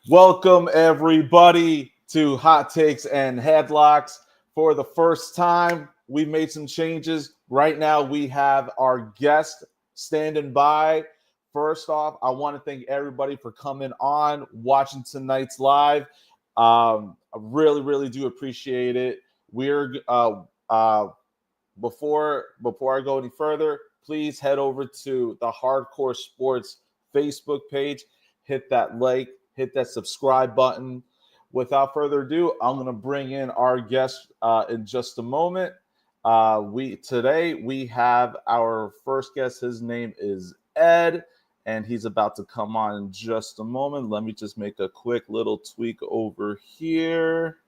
Welcome, everybody, to Hot Takes and Headlocks. For the first time, we made some changes. Right now, we have our guest standing by. First off, I want to thank everybody for coming on, watching tonight's live. I really do appreciate it. We're before I go any further, please head over to the Hardcore Sports Facebook page, hit that like, hit that subscribe button. Without further ado, I'm going to bring in our guest in just a moment. We have our first guest. His name is Ed, and he's about to come on in just a moment. Let me just make a quick little tweak over here.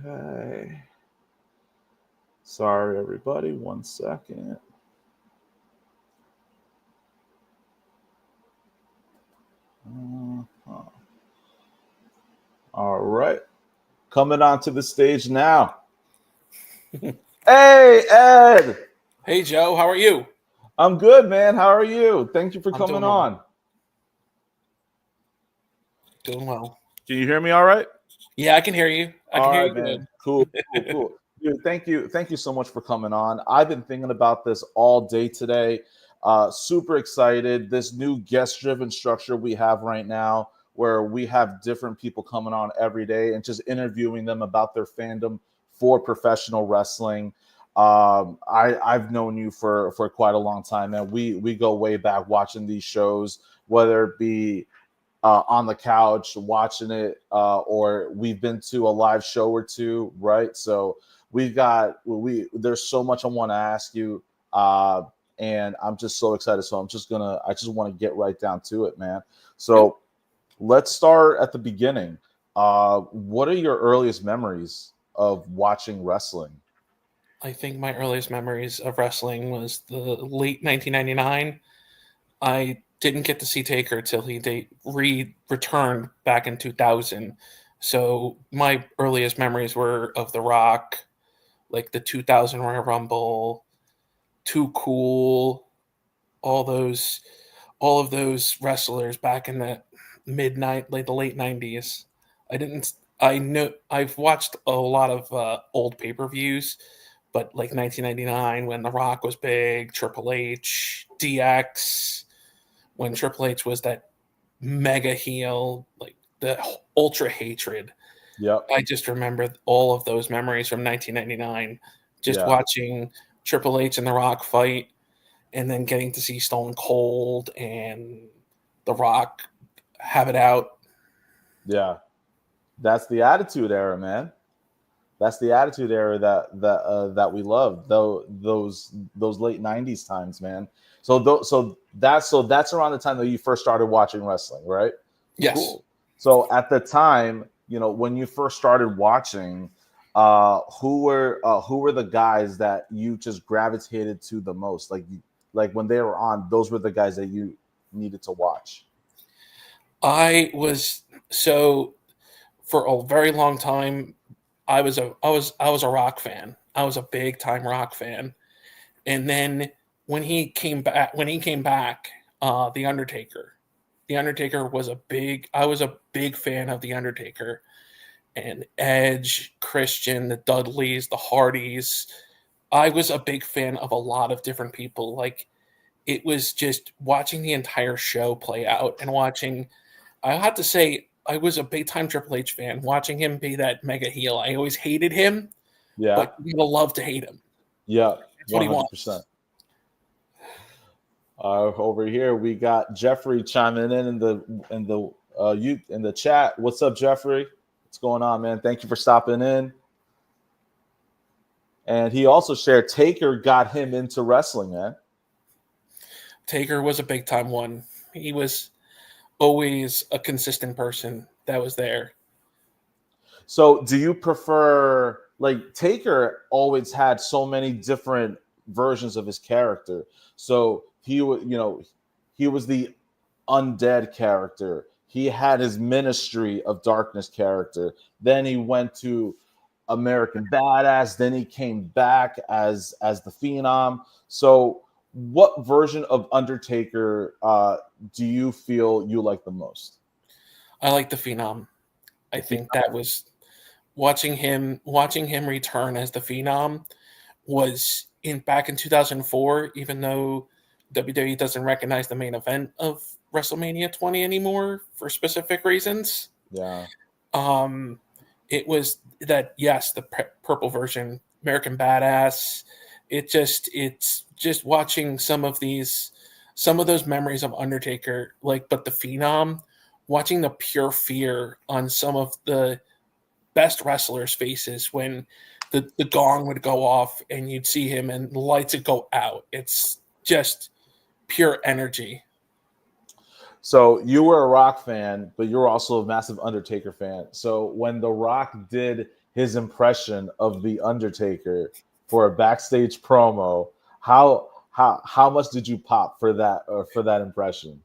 Okay. Sorry, everybody. 1 second. Uh-huh. All right. Coming onto the stage now. Hey, Ed. Hey, Joe. How are you? I'm good, man. How are you? Thank you for I'm coming doing well. on. Doing well. Can you hear me all right? Yeah, I can hear you. I can All hear right, you man. good. Cool. Dude, thank you so much for coming on. I've been thinking about this all day today. Super excited. This new guest-driven structure we have right now, where we have different people coming on every day and just interviewing them about their fandom for professional wrestling. I've known you for quite a long time, and we go way back watching these shows, whether it be on the couch watching it, or we've been to a live show or two, right? So there's so much I want to ask you, and I'm just so excited. So I just want to get right down to it, man. So let's start at the beginning. What are your earliest memories of watching wrestling? I think my earliest memories of wrestling was the late 1999. I didn't get to see Taker till he returned back in 2000. So my earliest memories were of The Rock, like the 2000 Royal Rumble, Too Cool, all of those wrestlers back in the the late 90s. I didn't I know I've watched a lot of old pay-per-views, but like 1999 when The Rock was big, Triple H, DX, when Triple H was that mega heel, like the ultra hatred. Yep. I just remember all of those memories from 1999, just Yeah. watching Triple H and The Rock fight, and then getting to see Stone Cold and The Rock have it out. Yeah. That's the Attitude Era, man. That's the Attitude Era that we love. Though those late '90s times, man. So that's around the time that you first started watching wrestling, right? Yes. Cool. So at the time, when you first started watching, who were the guys that you just gravitated to the most? Like when they were on, those were the guys that you needed to watch. I was so for a very long time I was a rock fan. I was a big time rock fan. And then when he came back, The Undertaker. The Undertaker was I was a big fan of The Undertaker and Edge, Christian, the Dudleys, the Hardys. I was a big fan of a lot of different people. Like it was just watching the entire show play out and watching. I have to say, I was a big time Triple H fan. Watching him be that mega heel, I always hated him, Yeah. but you love to hate him. Yeah. That's what he 100%. wants. Over here we got Jeffrey chiming in the chat. What's up, Jeffrey? What's going on, man? Thank you for stopping in. And he also shared Taker got him into wrestling, man. Taker was a big time one. He was always a consistent person that was there. So, do you prefer, like, Taker always had so many different versions of his character. So he was the undead character. He had his Ministry of Darkness character. Then he went to American Badass. Then he came back as the Phenom. So, what version of Undertaker do you feel you like the most? I like the Phenom. I The think Phenom. that was watching him return as the Phenom was in back in 2004, even though WWE doesn't recognize the main event of WrestleMania 20 anymore for specific reasons. Yeah. Um, it was that, yes, the purple version, American Badass. It's just watching some of those memories of Undertaker, like, but the Phenom, watching the pure fear on some of the best wrestlers' faces when the gong would go off and you'd see him and the lights would go out. It's just pure energy. So you were a Rock fan, but you were also a massive Undertaker fan. So when The Rock did his impression of the Undertaker for a backstage promo, how much did you pop for that impression?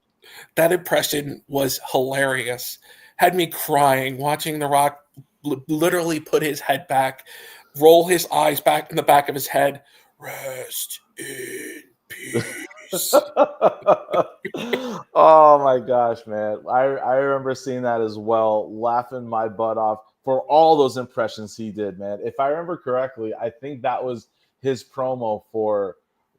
That impression was hilarious. Had me crying watching The Rock literally put his head back, roll his eyes back in the back of his head. Rest in peace. Oh my gosh, man. I remember seeing that as well, laughing my butt off for all those impressions he did, man. If I remember correctly, I think that was his promo for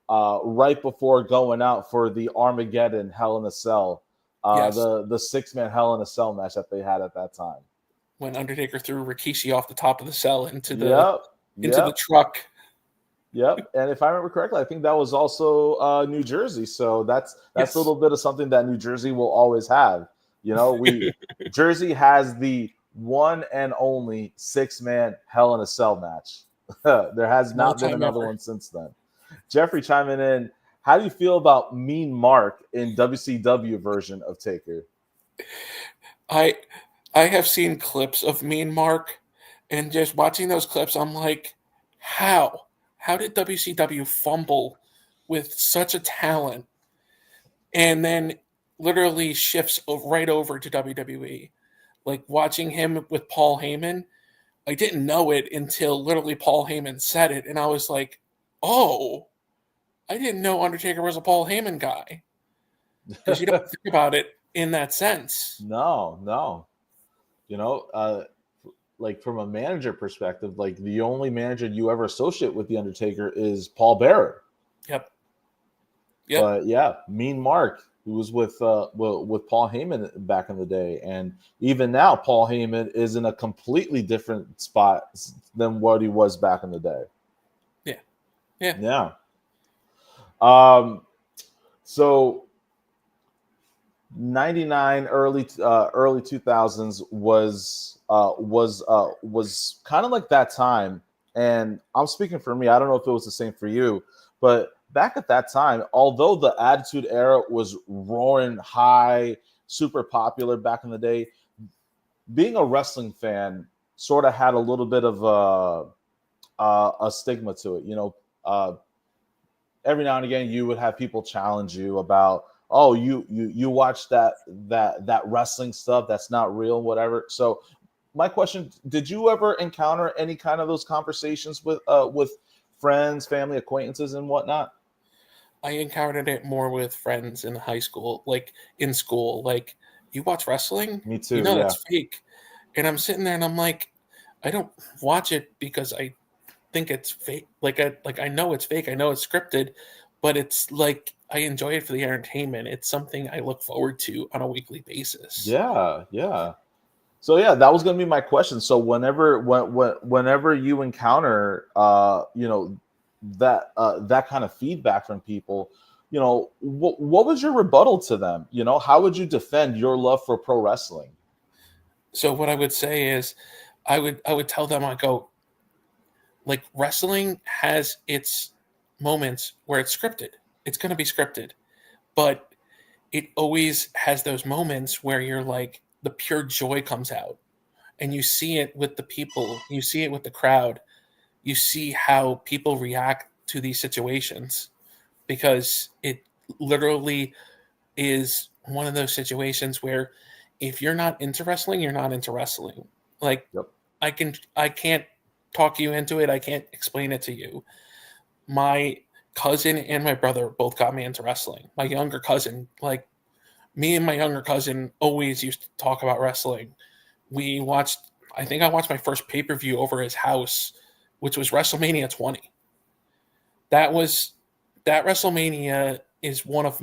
right before going out for the Armageddon Hell in a Cell, Yes, the 6-man Hell in a Cell match that they had at that time. when Undertaker threw Rikishi off the top of the cell Yep, into the yep. truck. Yep, and if I remember correctly, I think that was also New Jersey. So that's a Yes. little bit of something that New Jersey will always have. You know, we Jersey has the one and only 6-man Hell in a Cell match. There has All not been time another ever. one since then. Jeffrey chiming in. How do you feel about Mean Mark in WCW version of Taker? I I have seen clips of Mean Mark, and just watching those clips, I'm like, how? How did WCW fumble with such a talent and then literally shifts right over to WWE? Like watching him with Paul Heyman, I didn't know it until literally Paul Heyman said it, and I was like, oh, I didn't know Undertaker was a Paul Heyman guy because you don't think about it in that sense. No, no. You know, like from a manager perspective, like the only manager you ever associate with the Undertaker is Paul Bearer. Yep. Yep. But yeah, Mean Mark, who was with Paul Heyman back in the day, and even now, Paul Heyman is in a completely different spot than what he was back in the day. Yeah. Yeah. Yeah. Um. So 99 early 2000s was kind of like that time, and I'm speaking for me. I don't know if it was the same for you, but back at that time, although the Attitude Era was roaring high, super popular back in the day, being a wrestling fan sort of had a little bit of a stigma to it. You know, every now and again you would have people challenge you about, oh, you watch that wrestling stuff that's not real, whatever. So my question, did you ever encounter any kind of those conversations with friends, family, acquaintances, and whatnot? I encountered it more with friends in high school, like in school. Like, you watch wrestling? Me You too. know Yeah. that's fake. And I'm sitting there and I'm like, I don't watch it because I think it's fake. Like I know it's fake. I know it's scripted, but it's like I enjoy it for the entertainment. It's something I look forward to on a weekly basis. Yeah. Yeah. So yeah, that was going to be my question. So whenever you encounter that kind of feedback from people, what was your rebuttal to them? How would you defend your love for pro wrestling? So what I would say is I would tell them, I go, like, wrestling has its moments where it's scripted. It's going to be scripted, but it always has those moments where you're like, the pure joy comes out and you see it with the people, you see it with the crowd, you see how people react to these situations because it literally is one of those situations where if you're not into wrestling, you're not into wrestling. Like, Yep. I can't talk you into it. I can't explain it to you. My cousin and my brother both got me into wrestling. My younger cousin, like me and my younger cousin, always used to talk about wrestling. We watched, I think I watched my first pay per view over his house, which was WrestleMania 20. That was that WrestleMania is one of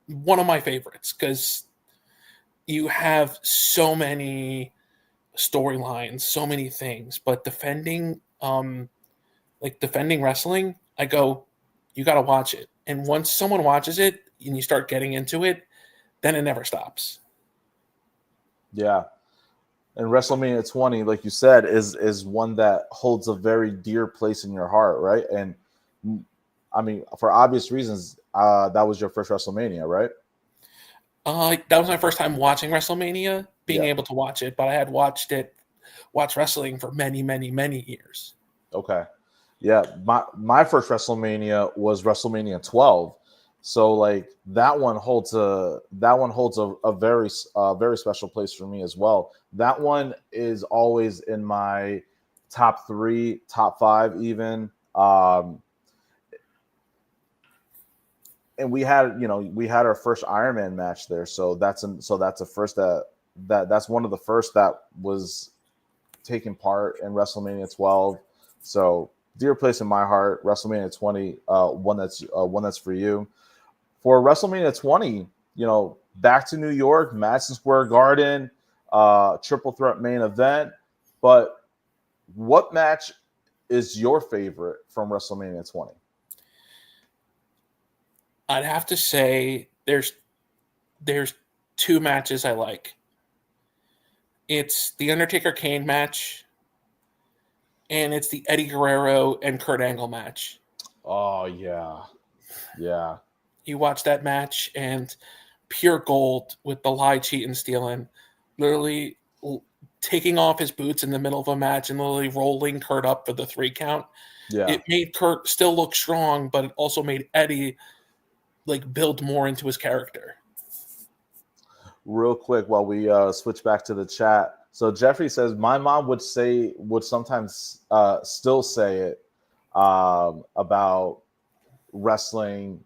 my favorites because you have so many storylines, so many things, but defending wrestling, I go, you got to watch it. And once someone watches it and you start getting into it, then it never stops. Yeah. And WrestleMania 20, like you said, is one that holds a very dear place in your heart, right? And I mean, for obvious reasons, that was your first WrestleMania, right? That was my first time watching WrestleMania, being Yeah. able to watch it, but I had watched wrestling for many, many, many years. Okay. Yeah. My first WrestleMania was WrestleMania 12. So like that one holds a very special place for me as well. That one is always in my top 3, top 5 even. And we had our first Iron Man match there, so that's a first that's one of the first that was taking part in WrestleMania 12. So dear place in my heart. WrestleMania 20, one that's for you. For WrestleMania 20, back to New York, Madison Square Garden, triple threat main event. But what match is your favorite from WrestleMania 20? I'd have to say there's two matches I like. It's the Undertaker Kane match, and it's the Eddie Guerrero and Kurt Angle match. Oh yeah, yeah, You watch that match, and pure gold with the lie, cheat, and stealing. Literally taking off his boots in the middle of a match and literally rolling Kurt up for the 3 count. yeah. It made Kurt still look strong, but it also made Eddie build more into his character. Real quick while we switch back to the chat. So Jeffrey says my mom would sometimes still say it about wrestling,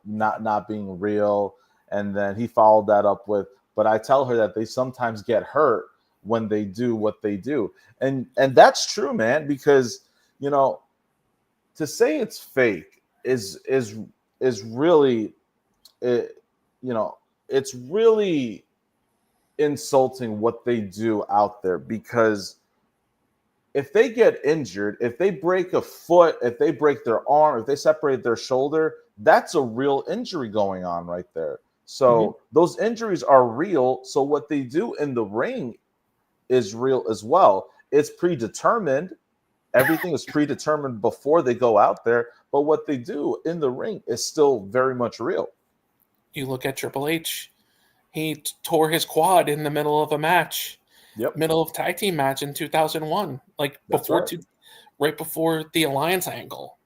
not being real, and then he followed that up with, but I tell her that they sometimes get hurt when they do what they do, and that's true, man, because to say it's fake is really it, it's really insulting what they do out there, because if they get injured, if they break a foot, if they break their arm, if they separate their shoulder, that's a real injury going on right there. So those injuries are real. So what they do in the ring is real as well. It's predetermined. Everything is predetermined before they go out there. But what they do in the ring is still very much real. You look at Triple H. He tore his quad in the middle of a match. Yep. Middle of tag team match in 2001, right before the Alliance angle.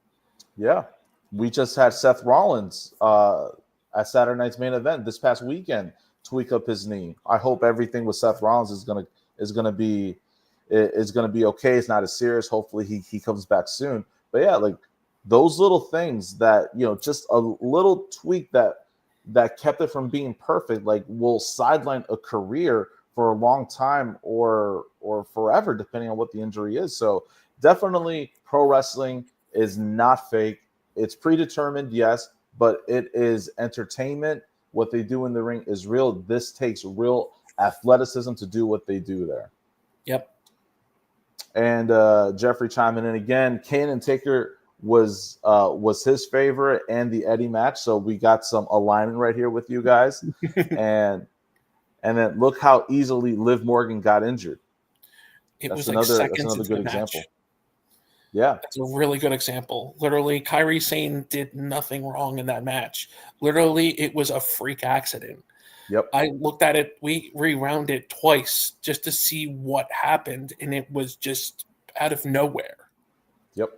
Yeah, we just had Seth Rollins at Saturday Night's Main Event this past weekend tweak up his knee. I hope everything with Seth Rollins is gonna be okay. It's not as serious. Hopefully he comes back soon. But yeah, like those little things that just a little tweak that kept it from being perfect, like will sideline a career for a long time or forever, depending on what the injury is. So definitely pro wrestling is not fake. It's predetermined, yes, but it is entertainment. What they do in the ring is real. This takes real athleticism to do what they do there. Yep. And Jeffrey chiming in again. Kane and Taker was his favorite, and the Eddie match. So we got some alignment right here with you guys. And then look how easily Liv Morgan got injured. It That's was another seconds into good the match. example. Yeah. That's a really good example. Literally, Kairi Sane did nothing wrong in that match. Literally, it was a freak accident. Yep. I looked at it, we rewound it twice just to see what happened, and it was just out of nowhere. Yep.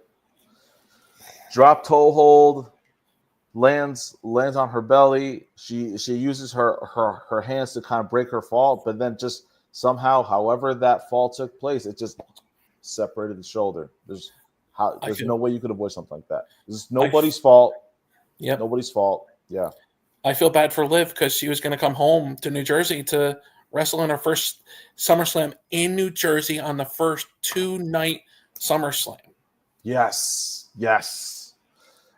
Drop toe hold, lands on her belly. She uses her hands to kind of break her fall, but then just somehow, however that fall took place, it just separated the shoulder. There's no way you could avoid something like that. This is nobody's fault. Yep. Nobody's fault. Yeah. I feel bad for Liv because she was going to come home to New Jersey to wrestle in her first SummerSlam in New Jersey on the first 2-night SummerSlam. Yes.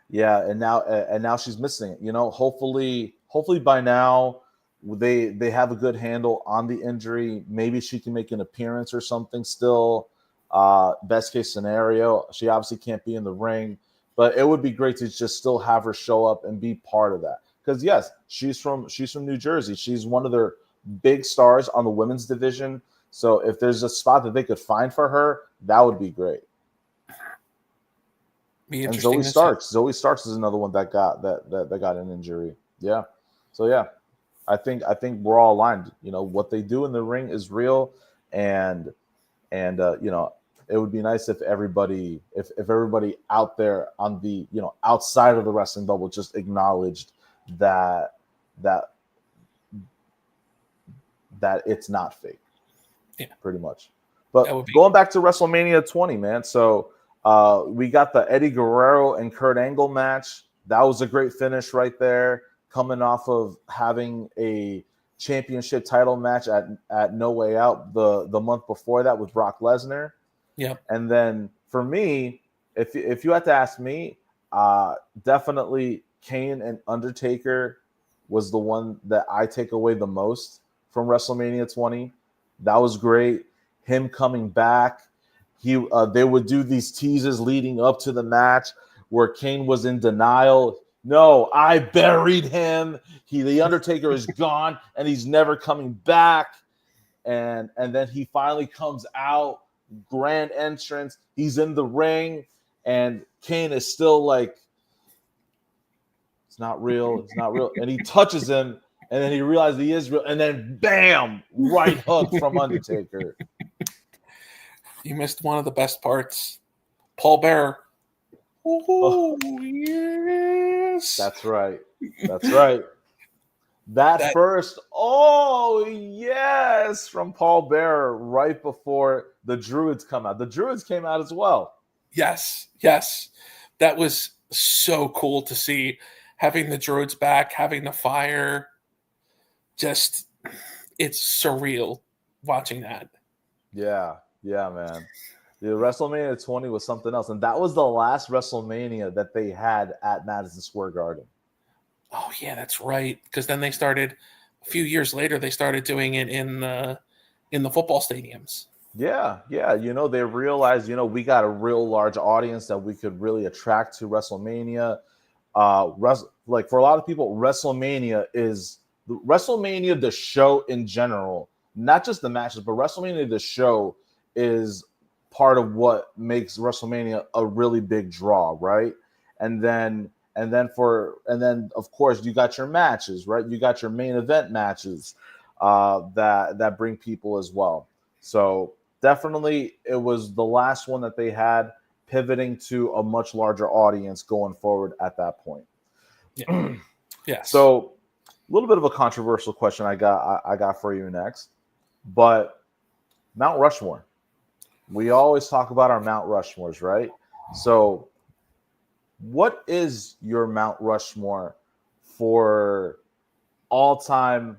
Yeah, and now she's missing it. Hopefully by now they have a good handle on the injury. Maybe she can make an appearance or something still. Best case scenario, she obviously can't be in the ring, but it would be great to just still have her show up and be part of that. Because yes, she's from New Jersey. She's one of their big stars on the women's division. So if there's a spot that they could find for her, that would be great. And Zoe Starks. Zoe Starks is another one that got an injury. Yeah. So yeah, I think we're all aligned. What they do in the ring is real, and it would be nice if everybody out there on the outside of the wrestling bubble just acknowledged that it's not fake. Yeah, pretty much. But going back to WrestleMania 20, man. So we got the Eddie Guerrero and Kurt Angle match. That was a great finish right there, coming off of having a championship title match at No Way Out the month before that with Brock Lesnar. Yeah. And then for me, if you had to ask me, definitely Kane and Undertaker was the one that I take away the most from WrestleMania 20. That was great. Him coming back. They would do these teases leading up to the match where Kane was in denial. No, I buried him. The Undertaker is gone and he's never coming back. And then he finally comes out, grand entrance. He's in the ring, and Kane is still like, it's not real. It's not real. And he touches him, and then he realizes he is real. And then, bam, right hook from Undertaker. You missed one of the best parts. Paul Bearer. Oh, yes. That's right. That first, oh, yes, from Paul Bearer right before the Druids come out. The Druids came out as well. Yes. That was so cool to see. Having the Druids back, having the fire. Just, it's surreal watching that. Yeah, man. The WrestleMania 20 was something else. And that was the last WrestleMania that they had at Madison Square Garden. Oh, yeah, that's right. Because then they started, a few years later, they started doing it in the football stadiums. Yeah. They realized, we got a real large audience that we could really attract to WrestleMania. Like for a lot of people, WrestleMania, the show in general, not just the matches, but WrestleMania, the show, is part of what makes WrestleMania a really big draw, right? And then of course you got your matches, right? You got your main event matches that bring people as well. So definitely it was the last one that they had, pivoting to a much larger audience going forward at that point. Yeah. Yes. So a little bit of a controversial question I got for you next, but Mount Rushmore. We always talk about our Mount Rushmores, right? So what is your Mount Rushmore for all-time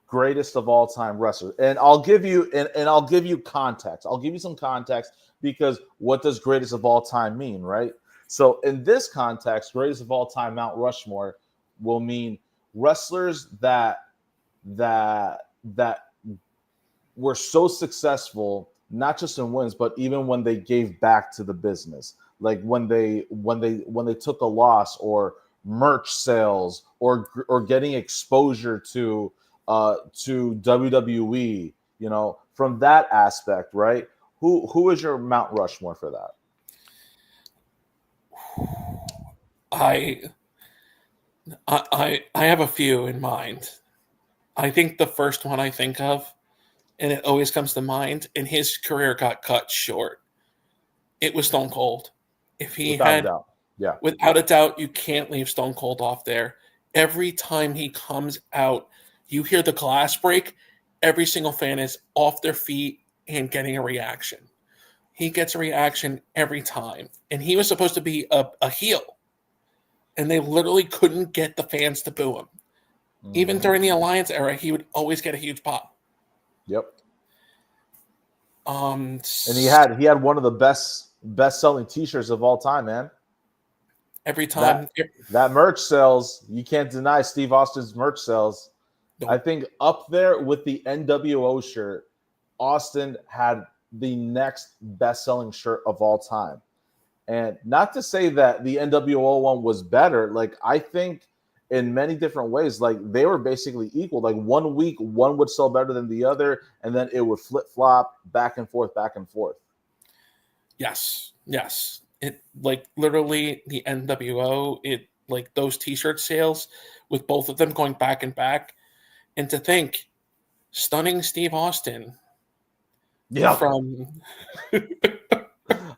greatest of all-time wrestlers? And I'll give you context. I'll give you some context, because what does greatest of all time mean, right? So in this context, greatest of all time Mount Rushmore will mean wrestlers that were so successful, not just in wins, but even when they gave back to the business, like when they took a loss, or merch sales, or getting exposure to WWE, from that aspect, right? Who is your Mount Rushmore for that? I have a few in mind. I think the first one I think of, and it always comes to mind, and his career got cut short, it was Stone Cold. If he Without a doubt. Yeah. Without a doubt, you can't leave Stone Cold off there. Every time he comes out, you hear the glass break, every single fan is off their feet and getting a reaction. he gets a reaction every time. And he was supposed to be a heel. And they literally couldn't get the fans to boo him. Mm-hmm. Even during the Alliance era, he would always get a huge pop. Yep. And he had one of the best selling T-shirts of all time, man. Every time that merch sells, you can't deny Steve Austin's merch sells. Nope. I think up there with the NWO shirt, Austin had the next best selling shirt of all time. And not to say that the NWO one was better, like I think in many different ways, like they were basically equal. Like 1 week, one would sell better than the other, and then it would flip flop back and forth, back and forth. Yes. It like literally the NWO, it like those T-shirt sales with both of them going back and back. And to think, stunning Steve Austin. Yeah. From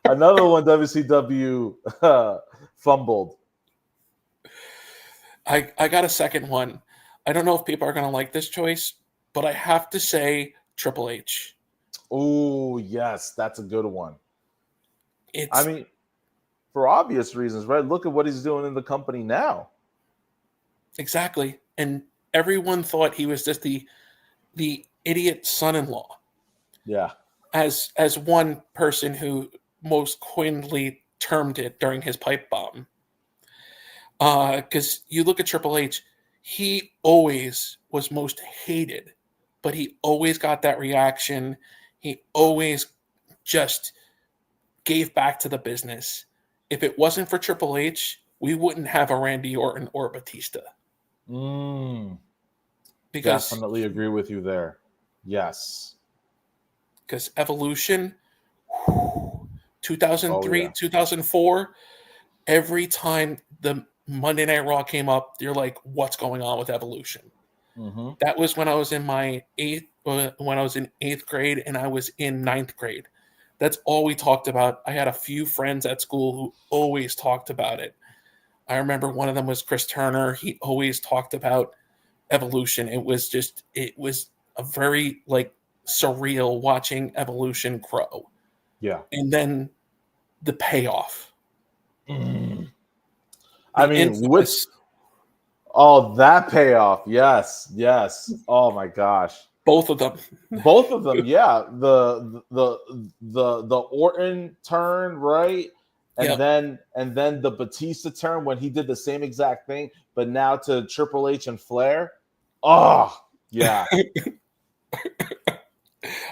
another one WCW fumbled. I got a second one. I don't know if people are going to like this choice, but I have to say Triple H. Oh, yes, that's a good one. I mean, for obvious reasons, right? Look at what he's doing in the company now. Exactly. And everyone thought he was just the idiot son-in-law. Yeah. As one person who most coinedly termed it during his pipe bomb. Because you look at Triple H, he always was most hated, but he always got that reaction. He always just gave back to the business. If it wasn't for Triple H, we wouldn't have a Randy Orton or Batista. Because definitely agree with you there. Yes. Because Evolution, 2003, 2004, every time the Monday Night Raw came up, you're like, what's going on with Evolution? Mm-hmm. That was when I was in eighth grade and I was in ninth grade. That's all we talked about. I had a few friends at school who always talked about it. I remember one of them was Chris Turner. He always talked about Evolution. It was a very like surreal watching Evolution grow. Yeah. And then the payoff. I mean, that payoff. Yes. Oh my gosh. Both of them. Yeah. The Orton turn, right? And then the Batista turn when he did the same exact thing, but now to Triple H and Flair. Oh, yeah.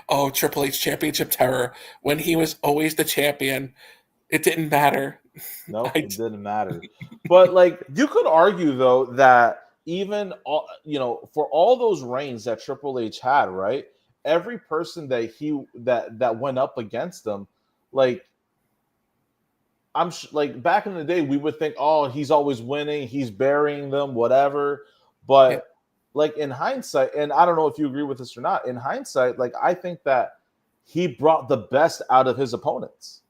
Oh, Triple H Championship Terror. When he was always the champion, it didn't matter. Nope, it didn't matter. But like you could argue though that even for all those reigns that Triple H had, right? Every person that went up against him, like like back in the day, we would think, oh, he's always winning, he's burying them, whatever. But like in hindsight, and I don't know if you agree with this or not, in hindsight, like I think that he brought the best out of his opponents.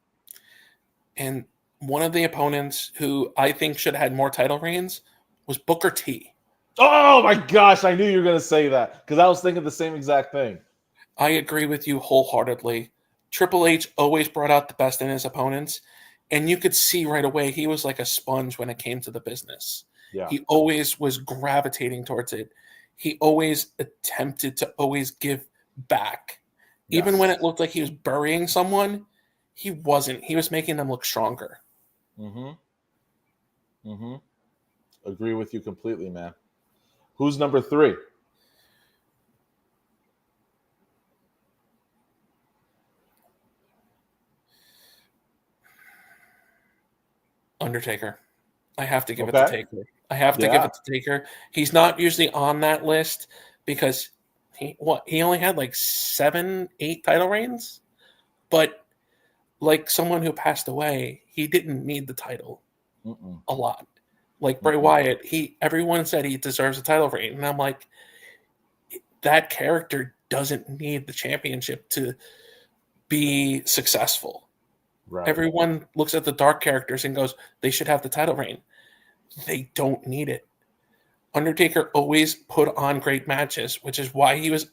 And one of the opponents who I think should have had more title reigns was Booker T. Oh my gosh, I knew you were going to say that because I was thinking the same exact thing. I agree with you wholeheartedly. Triple H always brought out the best in his opponents, and you could see right away he was like a sponge when it came to the business. Yeah. He always was gravitating towards it. He always attempted to always give back. Yes. Even when it looked like he was burying someone, he wasn't. He was making them look stronger. Agree with you completely, man. Who's number 3? Undertaker. I have to give it to Taker. I have to give it to Taker. He's not usually on that list because he only had like 7-8 title reigns, but like someone who passed away, he didn't need the title a lot. Like Bray Wyatt, everyone said he deserves a title reign, and I'm like, that character doesn't need the championship to be successful. Right. Everyone looks at the dark characters and goes, they should have the title reign. They don't need it. Undertaker always put on great matches, which is why he was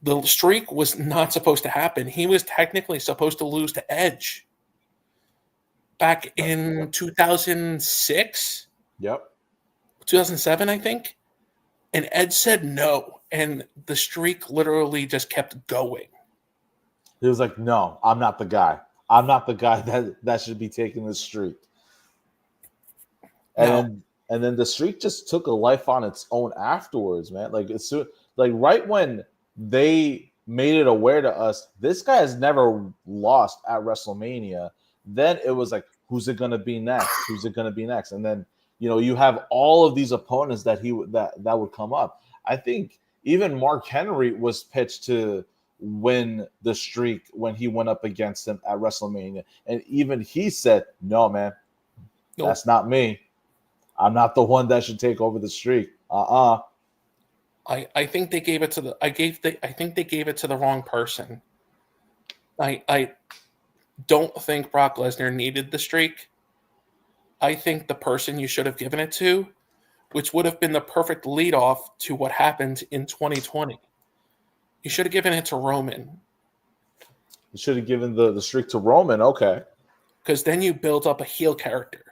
The streak was not supposed to happen. He was technically supposed to lose to Edge back in 2006, Yep. 2007, I think. And Edge said no. And the streak literally just kept going. He was like, "No, I'm not the guy. I'm not the guy that should be taking this streak." And No. then the streak just took a life on its own afterwards, man. Like it's so, like right when they made it aware to us, this guy has never lost at WrestleMania. Then it was like, who's it gonna be next? Who's it gonna be next? And then you have all of these opponents that that would come up. I think even Mark Henry was pitched to win the streak when he went up against him at WrestleMania, and even he said, "No, man, Nope. that's not me. I'm not the one that should take over the streak." I think they gave it to I think they gave it to the wrong person. I don't think Brock Lesnar needed the streak. I think the person you should have given it to, which would have been the perfect leadoff to what happened in 2020. You should have given it to Roman. You should have given the streak to Roman. Okay. Because then you build up a heel character.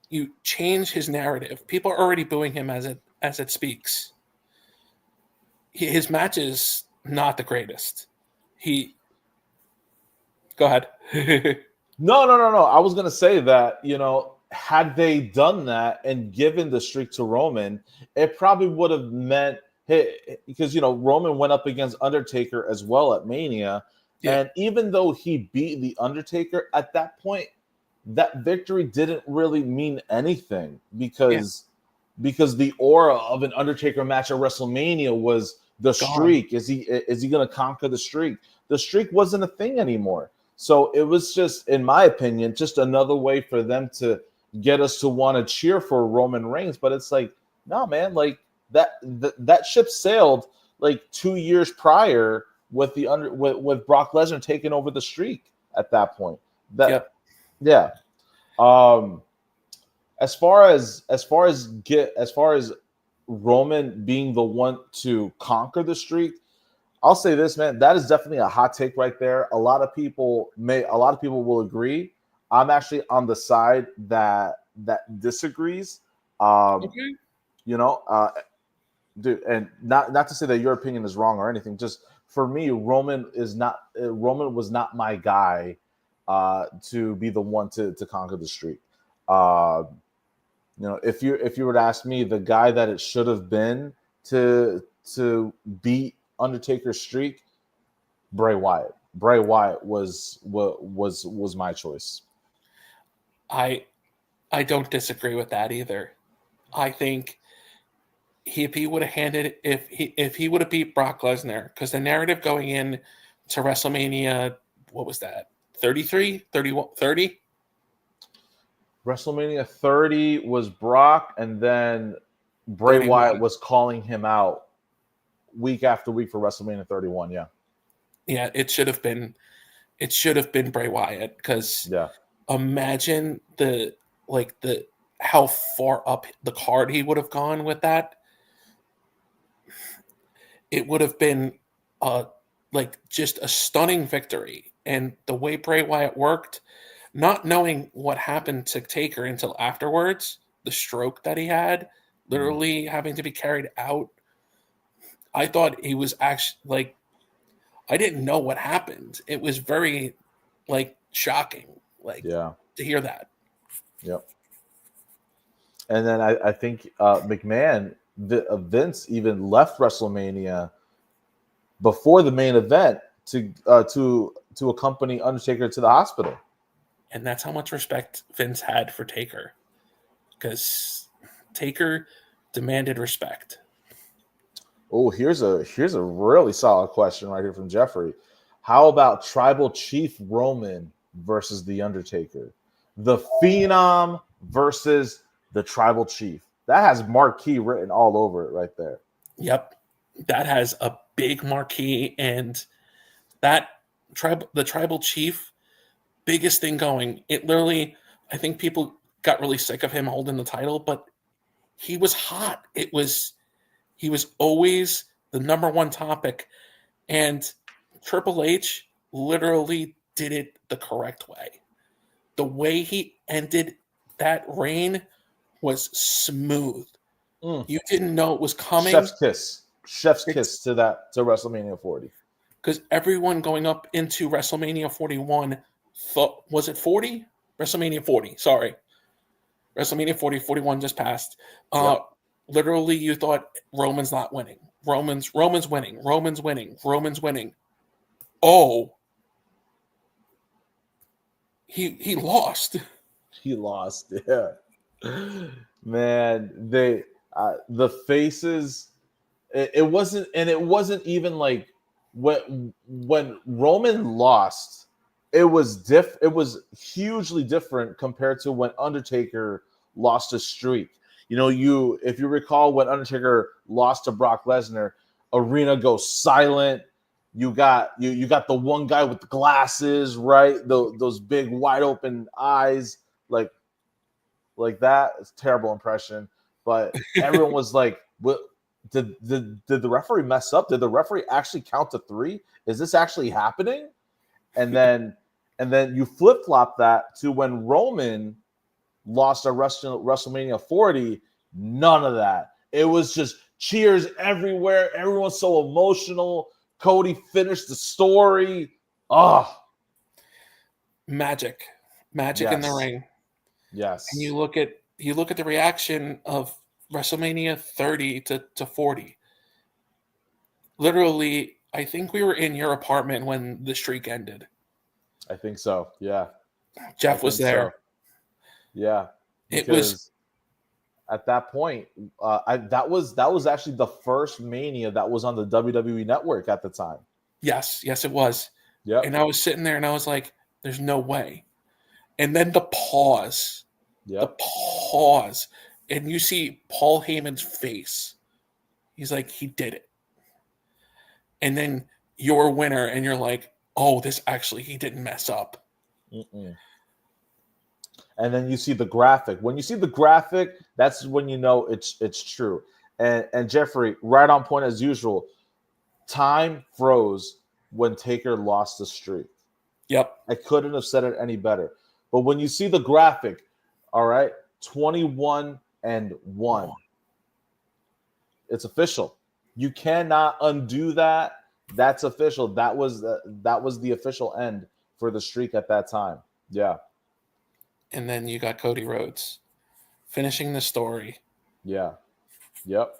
You change his narrative. People are already booing him as it speaks. His match is not the greatest. Go ahead. No. I was gonna say that, had they done that and given the streak to Roman, it probably would have meant, hey, because Roman went up against Undertaker as well at Mania, and even though he beat the Undertaker at that point, that victory didn't really mean anything because the aura of an Undertaker match at WrestleMania was the streak. Is he going to conquer the streak? The streak wasn't a thing anymore. So it was just, in my opinion, just another way for them to get us to want to cheer for Roman Reigns. But it's like, no, man, like that ship sailed like 2 years prior with with Brock Lesnar taking over the streak at that point. Yeah. As far as Roman being the one to conquer the streak, I'll say this, man, that is definitely a hot take right there. A lot of people will agree. I'm actually on the side that disagrees. Dude, and not to say that your opinion is wrong or anything. Just for me, Roman was not my guy to be the one to conquer the streak. If you were to ask me, the guy that it should have been to beat Undertaker's streak, Bray Wyatt. Bray Wyatt was my choice. I don't disagree with that either. I think if he would have beat Brock Lesnar, because the narrative going in to WrestleMania, what was that? 33, 31, 30? WrestleMania 30 was Brock, and then Bray Wyatt was calling him out week after week for WrestleMania 31. Yeah, it should have been Bray Wyatt, because imagine how far up the card he would have gone with that. It would have been just a stunning victory. And the way Bray Wyatt worked, not knowing what happened to Taker until afterwards, the stroke that he had, literally having to be carried out, I thought he was actually I didn't know what happened. It was very shocking to hear that. Yep. And then I think McMahon, Vince even left WrestleMania before the main event to accompany Undertaker to the hospital. And that's how much respect Vince had for Taker, because Taker demanded respect. Oh, here's a really solid question right here from Jeffrey. How about Tribal Chief Roman versus The Undertaker? The Phenom versus the Tribal Chief. That has marquee written all over it right there. Yep. That has a big marquee, and the Tribal Chief, biggest thing going. It literally, I think people got really sick of him holding the title, but he was hot. He was always the number one topic And Triple H literally did it the correct way. The way he ended that reign was smooth. You didn't know it was coming. Chef's kiss to WrestleMania 40. Because everyone going up into WrestleMania 41 thought, was it 40? WrestleMania 40, sorry. WrestleMania 40, 41 just passed. Literally, you thought Roman's not winning. Roman's winning. Roman's winning. Oh, he lost. He lost. Yeah, man. The faces. It wasn't even like when Roman lost. It was hugely different compared to when Undertaker lost a streak. If you recall when Undertaker lost to Brock Lesnar, arena goes silent. You got the one guy with the glasses, right? Those big wide open eyes, like that. It's a terrible impression, but everyone was like, "What? Did the referee mess up? Did the referee actually count to 3? Is this actually happening?" And then you flip flop that to when Roman lost at WrestleMania 40. None of that. It was just cheers everywhere. Everyone's so emotional. Cody finished the story. Magic Yes. in the ring. Yes. And you look at the reaction of WrestleMania 30 to 40. Literally, I think we were in your apartment when the streak ended. I think so. Yeah. Jeff was there. So. Yeah. It was at that point. That was actually the first Mania that was on the WWE Network at the time. Yes, it was. Yeah. And I was sitting there and I was like, "There's no way." And then the pause. Yep. The pause. And you see Paul Heyman's face. He's like, he did it. And then you're a winner, and you're like, oh, he didn't mess up. Mm-mm. And then you see the graphic. When you see the graphic, that's when you know it's true. And Jeffrey, right on point as usual. Time froze when Taker lost the streak. Yep. I couldn't have said it any better. But when you see the graphic, all right, 21-1. It's official. You cannot undo that. That's official. That was the official end for the streak at that time. Yeah. And then you got Cody Rhodes finishing the story. Yeah. Yep.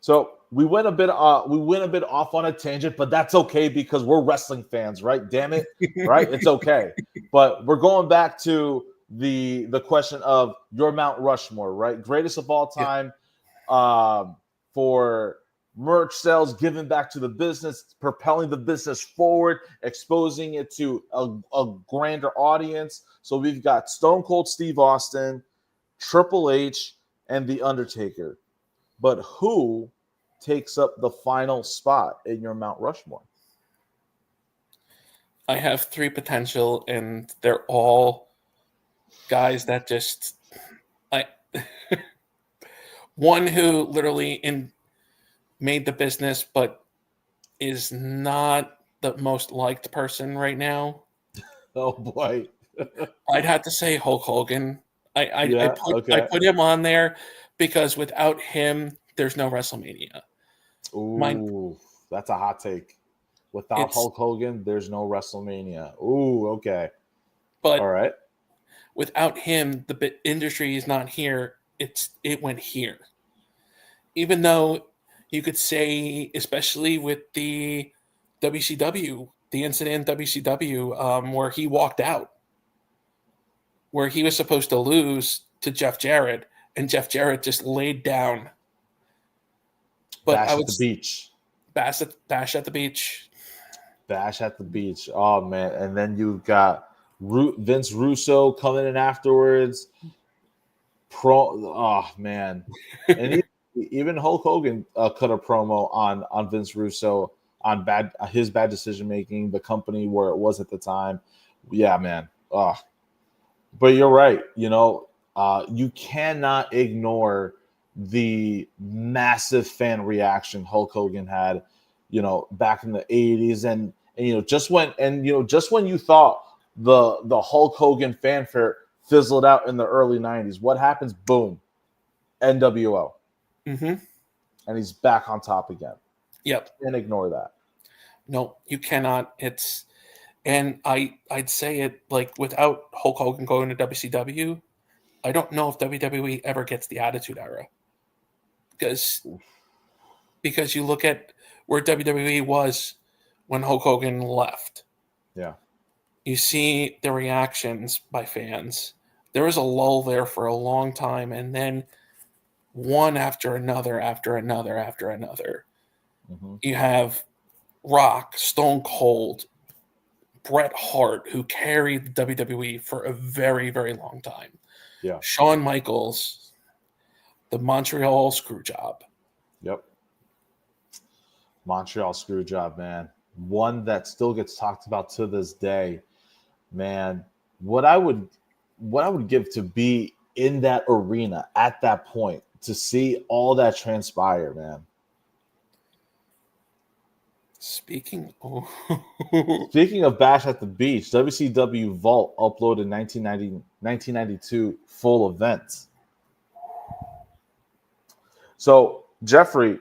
So we went a bit off on a tangent, but that's okay because we're wrestling fans, right? Damn it, right? It's okay. But we're going back to the question of your Mount Rushmore, right? Greatest of all time, for merch sales, giving back to the business, propelling the business forward, exposing it to a grander audience. So we've got Stone Cold Steve Austin, Triple H, and The Undertaker. But who takes up the final spot in your Mount Rushmore? I have 3 potential, and they're all guys that just one who literally made the business, but is not the most liked person right now. Oh boy. I'd have to say Hulk Hogan. I put him on there because without him, there's no WrestleMania. Ooh, that's a hot take. Without Hulk Hogan, there's no WrestleMania. Ooh, okay. But all right. Without him, the industry is not here. It went here. Even though you could say, especially with the WCW, the incident in WCW, where he walked out, where he was supposed to lose to Jeff Jarrett, and Jeff Jarrett just laid down. But Bash at the beach. Bash at the beach. Bash at the beach. Oh man! And then you've got Vince Russo coming in afterwards. Oh man! And even Hulk Hogan cut a promo on Vince Russo on his bad decision making, the company where it was at the time. Yeah, man. But you're right. You cannot ignore the massive fan reaction Hulk Hogan had. back in the 80s, and just when you thought the Hulk Hogan fanfare fizzled out in the early 90s, what happens? Boom, NWO. Mm-hmm. And he's back on top again. Yep. Can't ignore that. No, you cannot. And I'd say it, like, without Hulk Hogan going to WCW, I don't know if WWE ever gets the Attitude Era. Because you look at where WWE was when Hulk Hogan left. Yeah. You see the reactions by fans. There was a lull there for a long time, and then one after another, after another, after another. Mm-hmm. You have Rock, Stone Cold, Bret Hart, who carried the WWE for a very, very long time. Yeah. Shawn Michaels, the Montreal Screwjob. Yep. Montreal Screwjob, man. One that still gets talked about to this day. Man, what I would give to be in that arena at that point, to see all that transpire, man. Speaking of Bash at the Beach, WCW Vault uploaded 1992 full events. So, Jeffrey,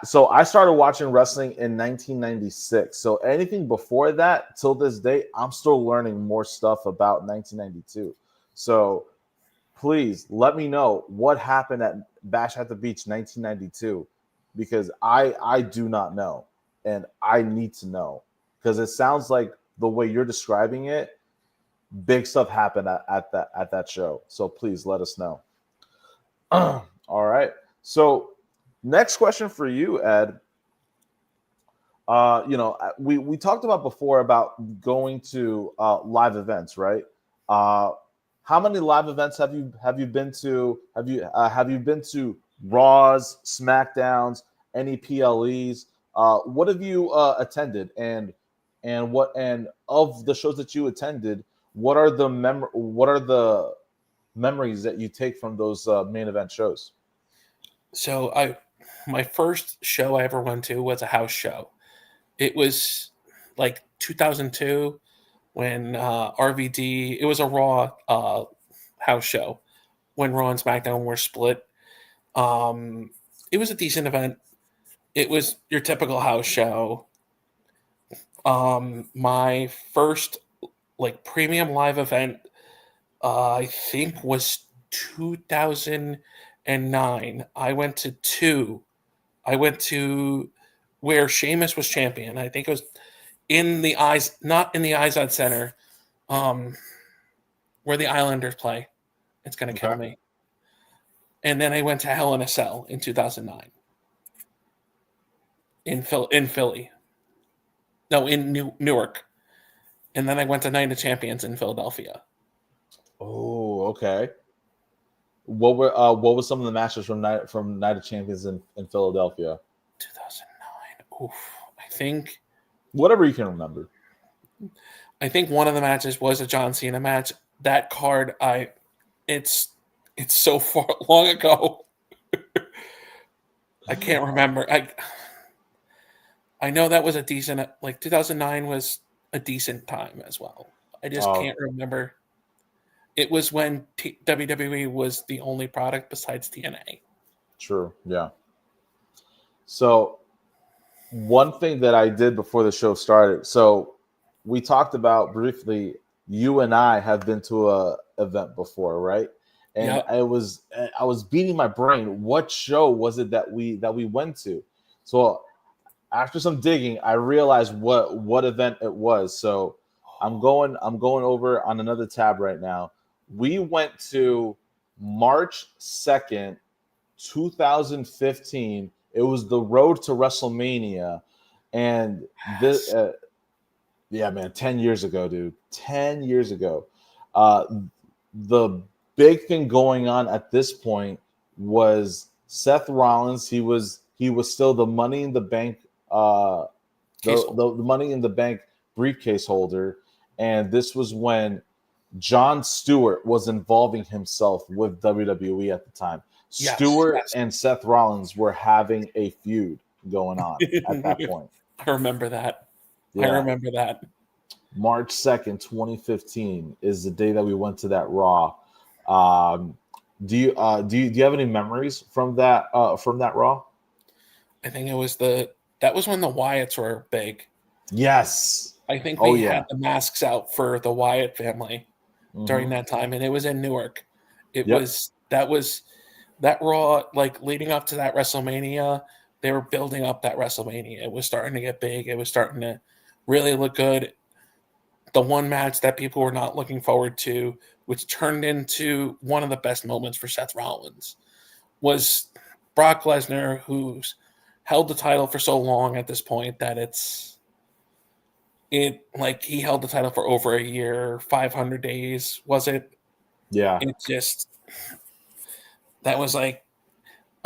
so I started watching wrestling in 1996. So anything before that till this day, I'm still learning more stuff about 1992. So please let me know what happened at Bash at the Beach 1992, because I do not know, and I need to know, because it sounds like the way you're describing it, big stuff happened at that show. So please let us know. All right. So next question for you, Ed. We talked about before about going to live events, right? How many live events have you been to? Have you been to Raws, SmackDowns, any PLEs? What have you attended, and of the shows that you attended, what are the memories that you take from those main event shows? So my first show I ever went to was a house show. It was like 2002 when RVD. It was a Raw house show when Raw and SmackDown were split. It was a decent event. It was your typical house show. My first like premium live event, I think, was 2009. I went to two. I went to where Sheamus was champion. I think it was not in the Izod Center, where the Islanders play. It's going to kill me. And then I went to Hell in a Cell in 2009 in Philly. No, in Newark. And then I went to Night of Champions in Philadelphia. Oh, okay. What were some of the matches from Night of Champions in Philadelphia? 2009. Oof. I think whatever you can remember. I think one of the matches was a John Cena match. That card, it's so far long ago. I can't remember. I know that was a decent, like 2009 was a decent time as well. I just can't remember. It was when WWE was the only product besides TNA. True. Yeah. So one thing that I did before the show started, so we talked about briefly, you and I have been to a event before, right? And Yep. I was beating my brain. What show was it that we went to? So after some digging, I realized what event it was. So I'm going over on another tab right now. We went to March 2nd, 2015. It was the road to WrestleMania. And this, yeah, man, 10 years ago, dude. 10 years ago. The big thing going on at this point was Seth Rollins. He was still the Money in the Bank, the Money in the Bank briefcase holder. And this was when Jon Stewart was involving himself with WWE at the time. Yes, Stewart yes. and Seth Rollins were having a feud going on at that point. I remember that. Yeah. I remember that. March 2nd, 2015 is the day that we went to that Raw. Do you have any memories from that Raw? I think that was when the Wyatts were big. Yes. I think Oh we yeah. had the masks out for the Wyatt family during Mhm. that time, and it was in Newark. Yep. That Raw, like leading up to that WrestleMania, they were building up that WrestleMania. It was starting to get big. It was starting to really look good. The one match that people were not looking forward to, which turned into one of the best moments for Seth Rollins, was Brock Lesnar, who's held the title for so long at this point that he held the title for over a year, 500 days, was it? Yeah. It just, that was like,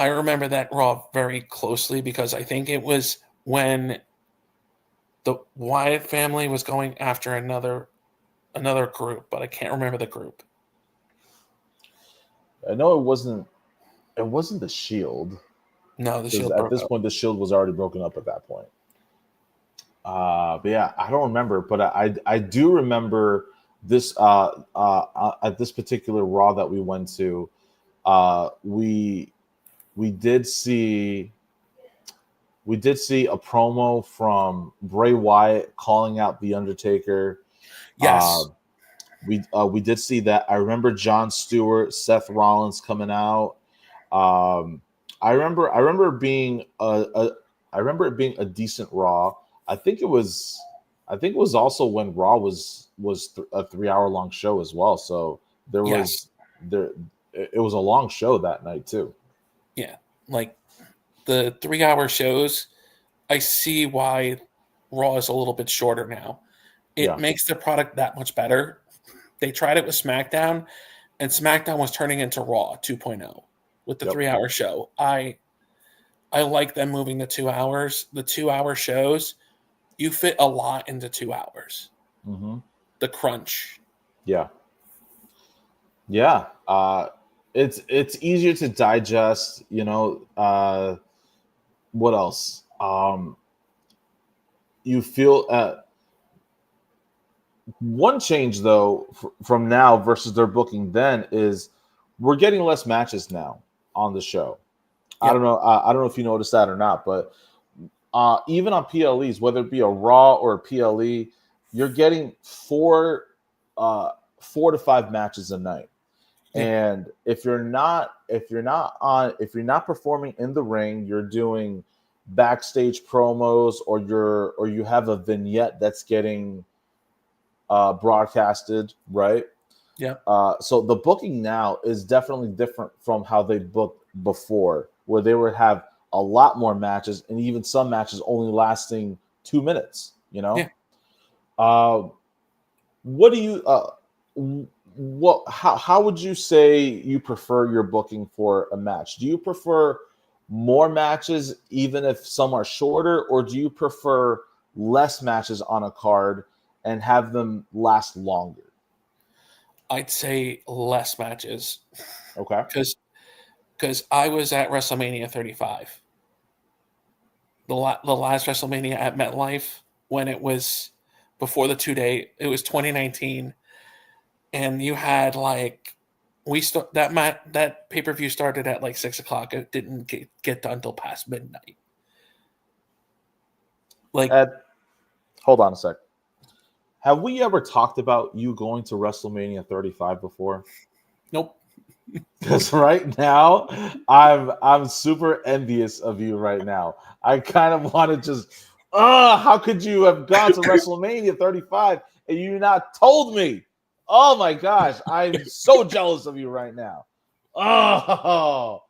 I remember that Raw very closely because I think it was when the Wyatt family was going after another group, but I can't remember the group. I know it wasn't the Shield, No, the because Shield at broke this up. point the Shield was already broken up at that point. But yeah, I don't remember, but I do remember this at this particular Raw that we went to. We did see a promo from Bray Wyatt calling out the Undertaker. Uh, Yes. we did see that. I remember Jon Stewart, Seth Rollins coming out. I remember it being a decent Raw. I think it was also when Raw was a 3 hour long show as well. So there Yes. was there it was a long show that night too. Yeah. Like the 3 hour shows, I see why Raw is a little bit shorter now. It Yeah. makes the product that much better. They tried it with SmackDown, and SmackDown was turning into Raw 2.0 with the Yep. 3 hour show. I like them moving to 2 hours. The 2 hour shows, you fit a lot into 2 hours. Mm-hmm. The crunch. Yeah. Yeah. It's easier to digest. What else? You feel one change though from now versus their booking then is we're getting less matches now on the show. Yep. I don't know if you noticed that or not, but even on PLEs, whether it be a Raw or a PLE, you're getting 4 to 5 matches a night. Yeah. And if you're not performing in the ring, you're doing backstage promos, or you have a vignette that's getting broadcasted, right? Yeah. So the booking now is definitely different from how they booked before, where they would have a lot more matches, and even some matches only lasting 2 minutes. Yeah. What do you how would you say you prefer your booking for a match? Do you prefer more matches even if some are shorter, or do you prefer less matches on a card and have them last longer? I'd say less matches. Okay. Because I was at WrestleMania 35. The last WrestleMania at MetLife, when it was before the 2 day, it was 2019, and you had like that pay-per-view started at like 6 o'clock. It didn't get done till past midnight. Like, Ed, hold on a sec. Have we ever talked about you going to WrestleMania 35 before? nope. Because right now, I'm super envious of you right now. I kind of want to just, how could you have gone to WrestleMania 35 and you not told me? Oh my gosh, I'm so jealous of you right now. Oh,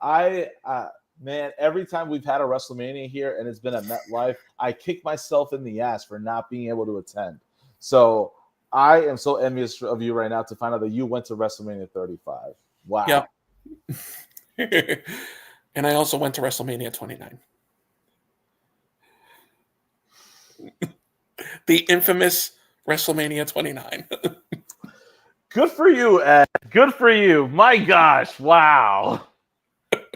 man, every time we've had a WrestleMania here and it's been at MetLife, I kick myself in the ass for not being able to attend. So I am so envious of you right now to find out that you went to WrestleMania 35. Wow. Yeah. And I also went to WrestleMania 29. The infamous WrestleMania 29. Good for you, Ed. Good for you. My gosh. Wow.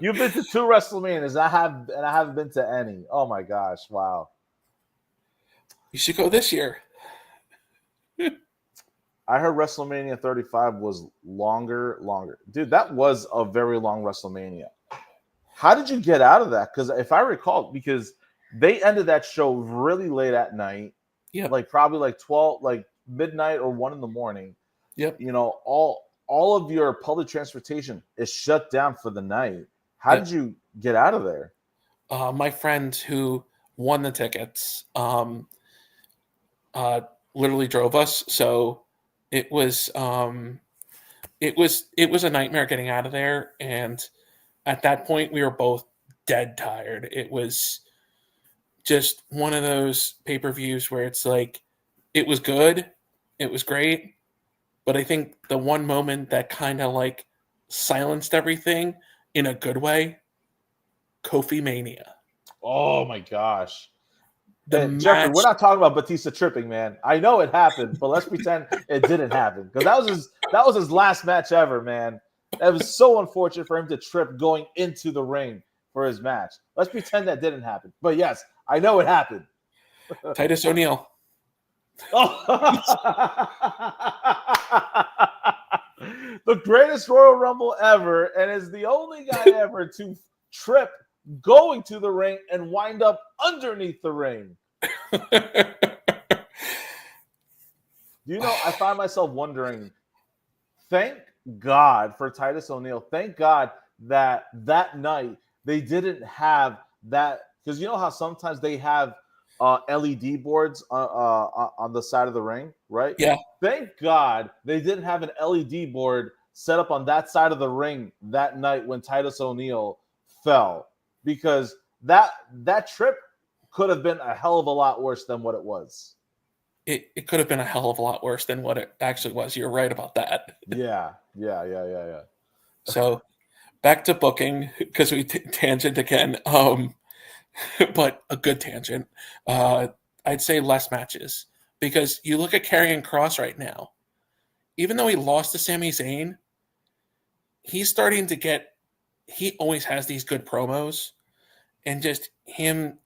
You've been to 2 WrestleManias. I haven't been to any. Oh my gosh! Wow. You should go this year. I heard WrestleMania 35 was longer. Dude, that was a very long WrestleMania. How did you get out of that? Because if I recall, because they ended that show really late at night. Yeah. Like probably like 12, like midnight or 1 in the morning. Yep. You know, all of your public transportation is shut down for the night. How did you get out of there? My friend who won the tickets literally drove us, so it was a nightmare getting out of there. And at that point, we were both dead tired. It was just one of those pay-per-views where it's like, it was good, it was great, but I think the one moment that kind of like silenced everything in a good way, Kofi Mania. Oh my gosh. The Jeffrey, match. we're not talking about Batista tripping, man. I know it happened, but let's pretend it didn't happen. Because that was his last match ever, man. It was so unfortunate for him to trip going into the ring for his match. Let's pretend that didn't happen. But yes, I know it happened. Titus O'Neil. The greatest Royal Rumble ever, and is the only guy ever to trip going to the ring and wind up underneath the ring. You know, I find myself wondering, thank God for Titus O'Neil. Thank God that night they didn't have that, because you know how sometimes they have LED boards on the side of the ring, right? Yeah. Thank God they didn't have an LED board set up on that side of the ring that night when Titus O'Neil fell, because that trip could have been a hell of a lot worse than what it was. It could have been a hell of a lot worse than what it actually was. You're right about that. Yeah. So back to booking, because we tangent again, but a good tangent. I'd say less matches, because you look at Karrion Kross right now. Even though he lost to Sami Zayn, he's starting to get. He always has these good promos, and just him,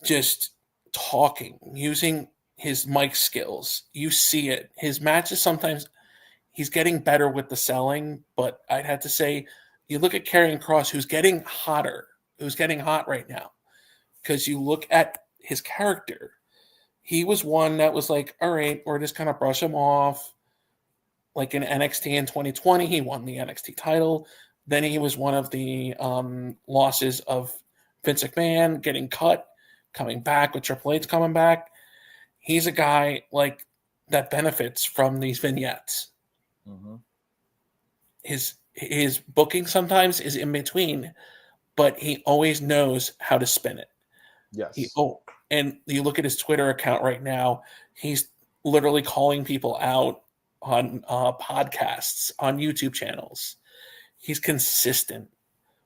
just talking, using his mic skills. You see it. His matches sometimes he's getting better with the selling, but I'd have to say you look at Karrion Kross, who's getting hotter, who's getting hot right now, because you look at his character. He was one that was like, all right, we're just kind of brush him off. Like in NXT in 2020, he won the NXT title. Then he was one of the losses of Vince McMahon, getting cut, coming back with Triple H coming back. He's a guy like that benefits from these vignettes. Mm-hmm. His booking sometimes is in between, but he always knows how to spin it. Yes. And you look at his Twitter account right now, he's literally calling people out on podcasts, on YouTube channels. He's consistent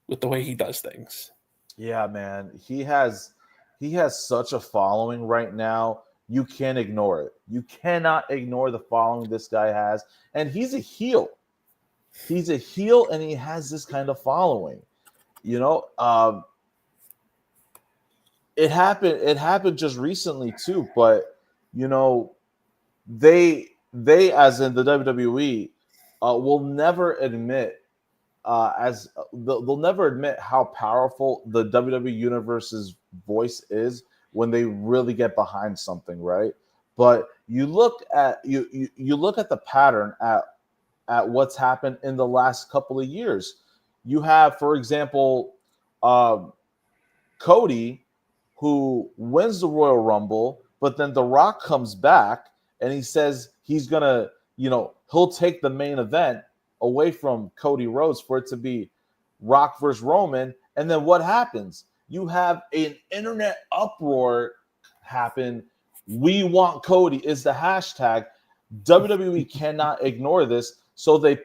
with the way he does things. Yeah, man. He has such a following right now. You can't ignore it. You cannot ignore the following this guy has. And he's a heel. He's a heel, and he has this kind of following. You know, it happened just recently too, but you know, they as in the WWE will never admit they'll never admit how powerful the WWE Universe's voice is when they really get behind something, right? But you look at you look at the pattern at what's happened in the last couple of years. You have, for example, Cody, who wins the Royal Rumble, but then The Rock comes back and he says he's gonna, he'll take the main event away from Cody Rhodes for it to be Rock versus Roman. And then what happens? You have an internet uproar happen. We want Cody is the hashtag. WWE cannot ignore this. So they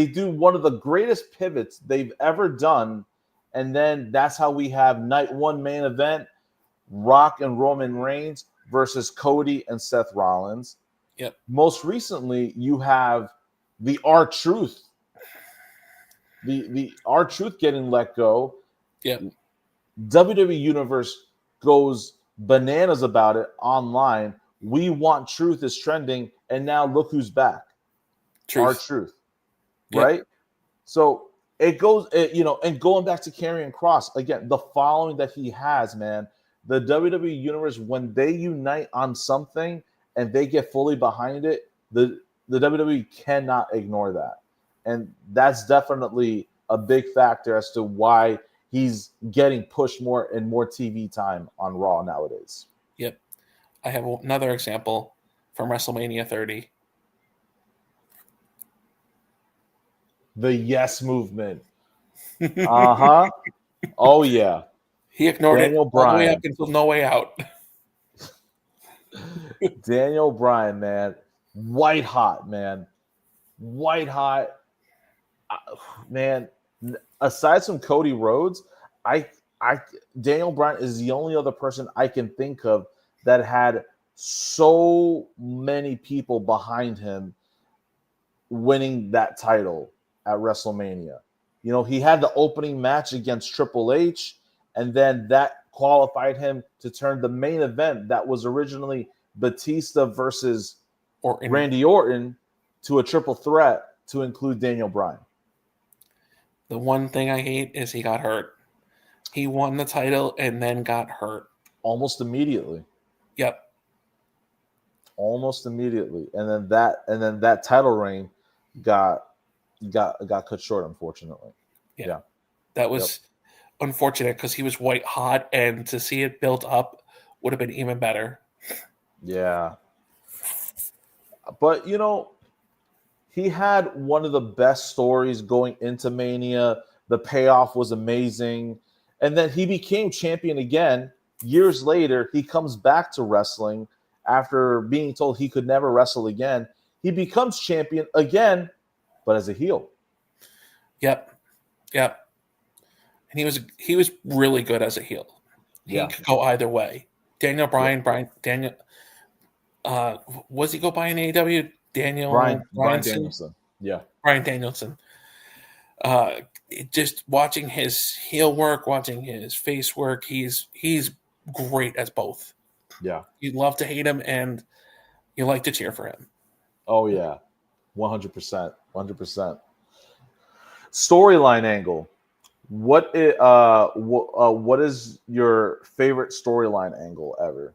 do one of the greatest pivots they've ever done. And then that's how we have night one main event, Rock and Roman Reigns versus Cody and Seth Rollins. Yep. Most recently, you have the R-Truth the R-Truth getting let go. Yeah. WWE Universe goes bananas about it online. We Want Truth is trending, and now look who's back. R-Truth, right? Yep. So it goes, and going back to Karrion Kross again, the following that he has, man. The WWE Universe, when they unite on something and they get fully behind it, the WWE cannot ignore that, and that's definitely a big factor as to why he's getting pushed more and more TV time on Raw nowadays. Yep. I have another example from WrestleMania 30. The Yes Movement. Uh-huh. Oh, yeah. He ignored Daniel it all the way up Bryan. until No Way Out. Daniel Bryan, man. White hot, man. White hot. Man, aside from Cody Rhodes, I Daniel Bryan is the only other person I can think of that had so many people behind him winning that title at WrestleMania. He had the opening match against Triple H, and then that qualified him to turn the main event that was originally Batista versus Randy Orton to a triple threat to include Daniel Bryan. The one thing I hate is he got hurt. He won the title and then got hurt. Almost immediately. Yep. Almost immediately. And then that title reign got cut short, unfortunately. Yeah. That was unfortunate because he was white hot, and to see it built up would have been even better. Yeah. But he had one of the best stories going into Mania. The payoff was amazing. And then he became champion again. Years later, he comes back to wrestling after being told he could never wrestle again. He becomes champion again, but as a heel. Yep. And he was really good as a heel. He could go either way. Daniel Bryan, Daniel. Was he go by in AEW? Bryan Danielson. Yeah. Bryan Danielson. Just watching his heel work, watching his face work, he's great as both. Yeah. You love to hate him, and you like to cheer for him. Oh yeah, 100%, 100%. Storyline angle. What is your favorite storyline angle ever?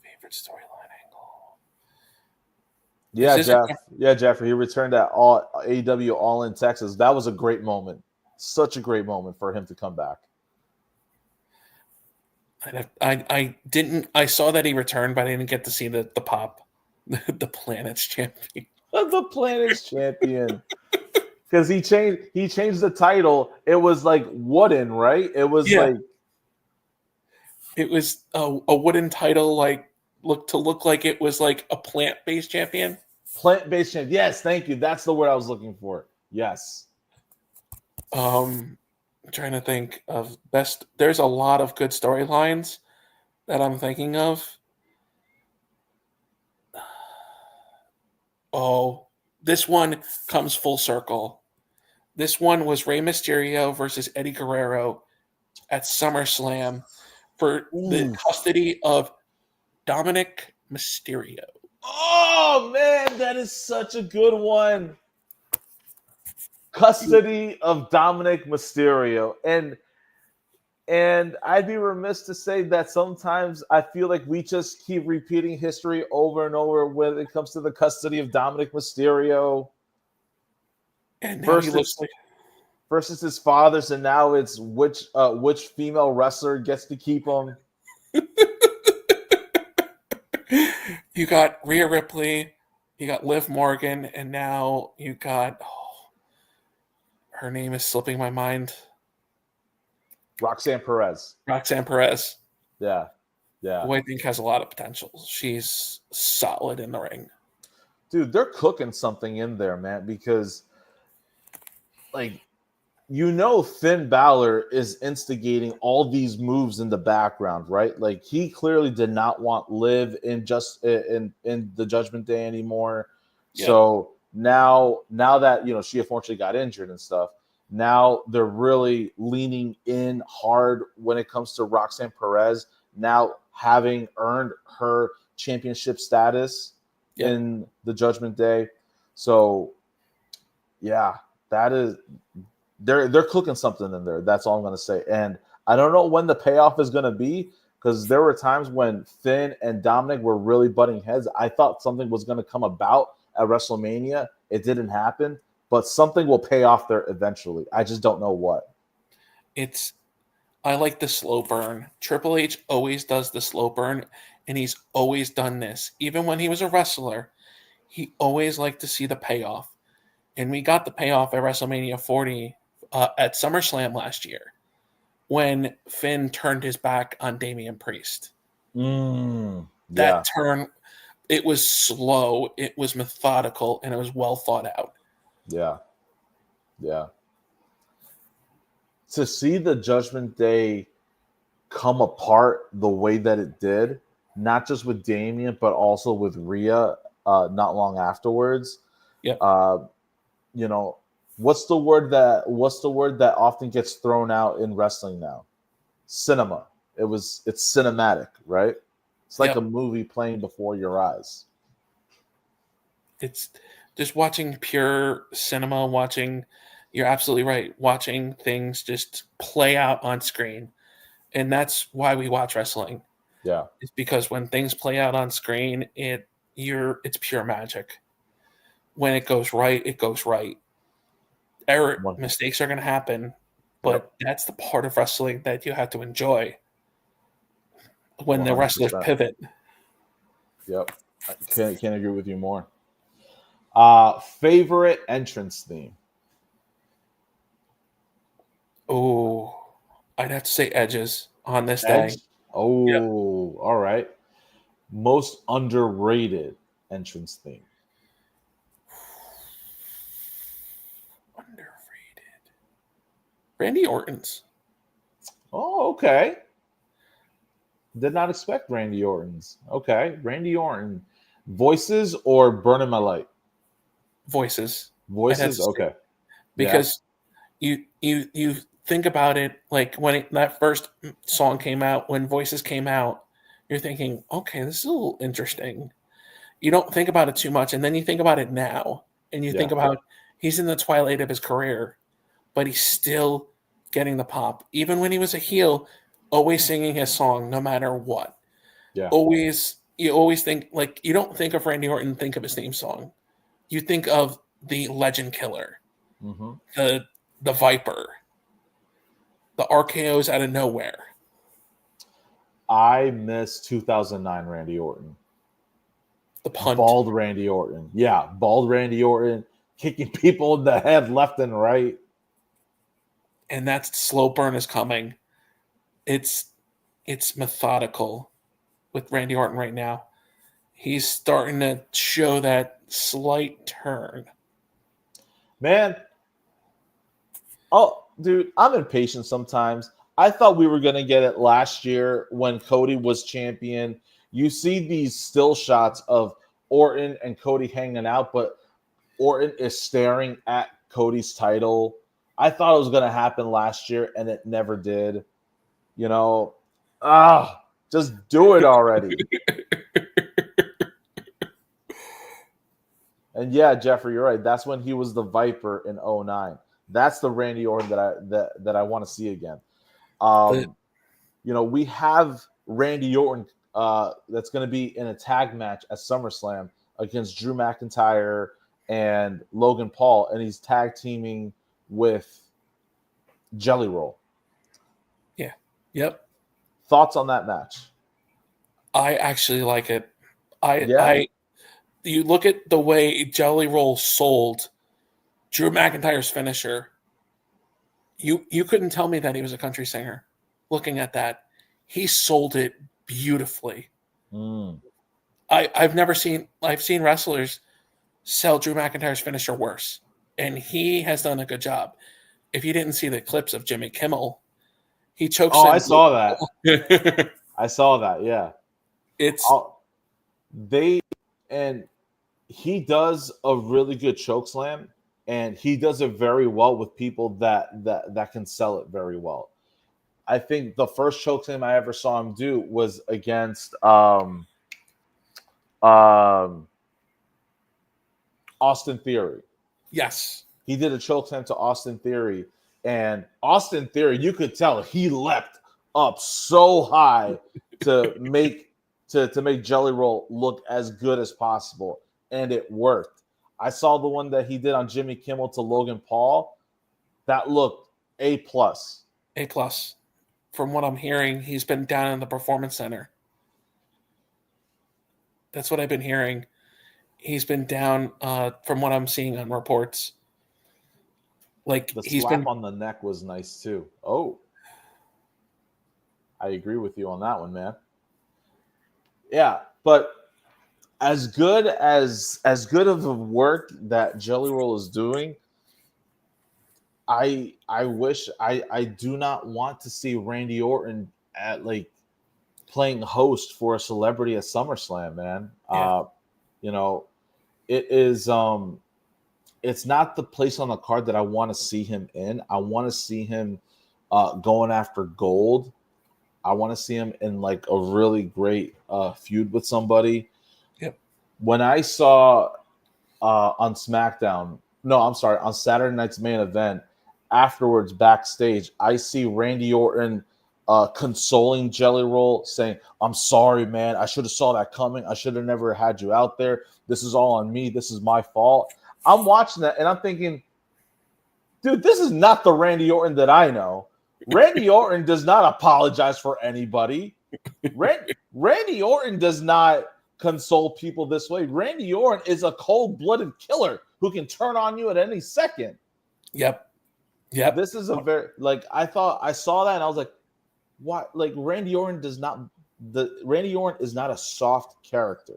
Favorite storyline angle. Yeah, Jeffrey. He returned at all AEW All in Texas. That was a great moment. Such a great moment for him to come back. I saw that he returned, but I didn't get to see the pop. The Planet's champion. The Planet's champion. Because he changed the title. It was like wooden, right? It was like it was a wooden title, like look like it was like a plant-based champion. Plant-based champion. Yes, thank you. That's the word I was looking for. Yes. I'm trying to think of best. There's a lot of good storylines that I'm thinking of. Oh, this one comes full circle. This one was Rey Mysterio versus Eddie Guerrero at SummerSlam for the custody of Dominic Mysterio. Oh, man, that is such a good one. Custody of Dominic Mysterio. And I'd be remiss to say that sometimes I feel like we just keep repeating history over and over when it comes to the custody of Dominic Mysterio. And now he looks like versus his fathers, and now it's which female wrestler gets to keep him. You got Rhea Ripley, you got Liv Morgan, and now you got her name is slipping my mind. Roxanne Perez. Yeah. Who I think has a lot of potential. She's solid in the ring. Dude, they're cooking something in there, man, because like Finn Balor is instigating all these moves in the background, right? Like he clearly did not want Liv in the Judgment Day anymore. Yep. So now that she unfortunately got injured and stuff, now they're really leaning in hard when it comes to Roxanne Perez. Now having earned her championship status Yep. in the Judgment Day, so yeah, that is they're cooking something in there. That's all I'm going to say. And I don't know when the payoff is going to be because there were times when Finn and Dominic were really butting heads. I thought something was going to come about at WrestleMania. It didn't happen, but something will pay off there eventually. I just don't know what. I like the slow burn. Triple H always does the slow burn, and he's always done this. Even when he was a wrestler, he always liked to see the payoff. And we got the payoff at WrestleMania 40 at SummerSlam last year when Finn turned his back on Damian Priest. Yeah. That turn, it was slow, it was methodical, and it was well thought out. Yeah. Yeah. To see the Judgment Day come apart the way that it did, not just with Damian, but also with Rhea not long afterwards. Yep. What's the word that often gets thrown out in wrestling now? Cinema. It's cinematic, right? It's like a movie playing before your eyes. It's just watching pure cinema, you're absolutely right, watching things just play out on screen. And that's why we watch wrestling. Yeah. It's because when things play out on screen, it's pure magic. When it goes right, it goes right. Mistakes are going to happen, but that's the part of wrestling that you have to enjoy when 100%. The wrestlers pivot. Yep. I can't agree with you more. Favorite entrance theme? Oh, I'd have to say Edge's on this day. Oh, yep. All right. Most underrated entrance theme? Underrated. Randy Orton's. Oh, okay. Did not expect Randy Orton's. Okay. Randy Orton. Voices or Burning My Light? Voices. Okay. Because you think about it, like when that first song came out, when Voices came out, you're thinking, okay, this is a little interesting. You don't think about it too much, and then you think about it now, and you think about he's in the twilight of his career, but he's still getting the pop. Even when he was a heel, always singing his song no matter what. Yeah. You always think, like, you don't think of Randy Orton, think of his theme song. You think of the Legend Killer, the Viper, the RKOs out of nowhere. I miss 2009 Randy Orton. The punt. Bald Randy Orton. Yeah, bald Randy Orton kicking people in the head left and right. And that slow burn is coming. It's methodical with Randy Orton right now. He's starting to show that slight turn. Man. Oh, dude, I'm impatient sometimes. I thought we were going to get it last year when Cody was champion. You see these still shots of Orton and Cody hanging out, but Orton is staring at Cody's title. I thought it was going to happen last year, and it never did. Just do it already. And yeah, Jeffrey, you're right. That's when he was the Viper in 2009. That's the Randy Orton that I want to see again. We have Randy Orton that's going to be in a tag match at SummerSlam against Drew McIntyre and Logan Paul, and he's tag teaming with Jelly Roll. Yeah. Yep. Thoughts on that match? I actually like it. You look at the way Jelly Roll sold Drew McIntyre's finisher. You couldn't tell me that he was a country singer. Looking at that, he sold it beautifully. I've seen wrestlers sell Drew McIntyre's finisher worse, and he has done a good job. if you didn't see the clips of Jimmy Kimmel, he chokes. Oh, I saw that. I saw that. Yeah, It's I'll, they and he does a really good choke slam, and he does it very well with people that can sell it very well. I think the first choke slam I ever saw him do was against um, Austin Theory. yes. He did a choke slam to Austin Theory, and Austin Theory, you could tell he leapt up so high to make Jelly Roll look as good as possible, and it worked. I saw the one that he did on Jimmy Kimmel to Logan Paul. That looked A+. A+. From what I'm hearing, he's been down in the Performance Center. That's what I've been hearing. He's been down, from what I'm seeing on reports. Like, The he's slap been on the neck was nice too. Oh, I agree with you on that one, man. Yeah, but as good of a work that Jelly Roll is doing, I wish I do not want to see Randy Orton at like playing host for a celebrity at SummerSlam, man. Yeah. You know, it is it's not the place on the card that I want to see him in. I want to see him going after gold. I want to see him in like a really great feud with somebody. Yep. When I saw on SmackDown, no, I'm sorry, on Saturday night's main event, afterwards backstage, I see Randy Orton consoling Jelly Roll, saying, "I'm sorry, man. I should have saw that coming. I should have never had you out there. This is all on me. This is my fault." I'm watching that and I'm thinking, dude, this is not the Randy Orton that I know. Randy Orton does not apologize for anybody. Randy Orton does not console people this way. Randy Orton is a cold-blooded killer who can turn on you at any second. Yep. This is a very I thought I saw that and I was like, what? Like Randy Orton is not a soft character.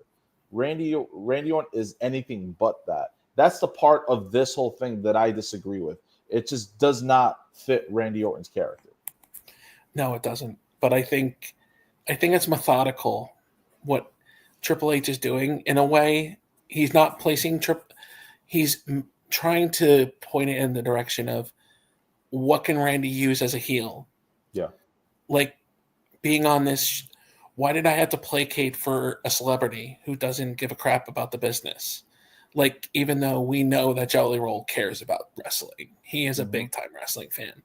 Randy Orton is anything but that. That's the part of this whole thing that I disagree with. It just does not fit Randy Orton's character. No, it doesn't. But I think it's methodical what Triple H is doing. In a way, he's not placing he's trying to point it in the direction of what can Randy use as a heel? Yeah. Like being on this, why did I have to placate for a celebrity who doesn't give a crap about the business? Like, even though we know that Jelly Roll cares about wrestling, he is a big time wrestling fan.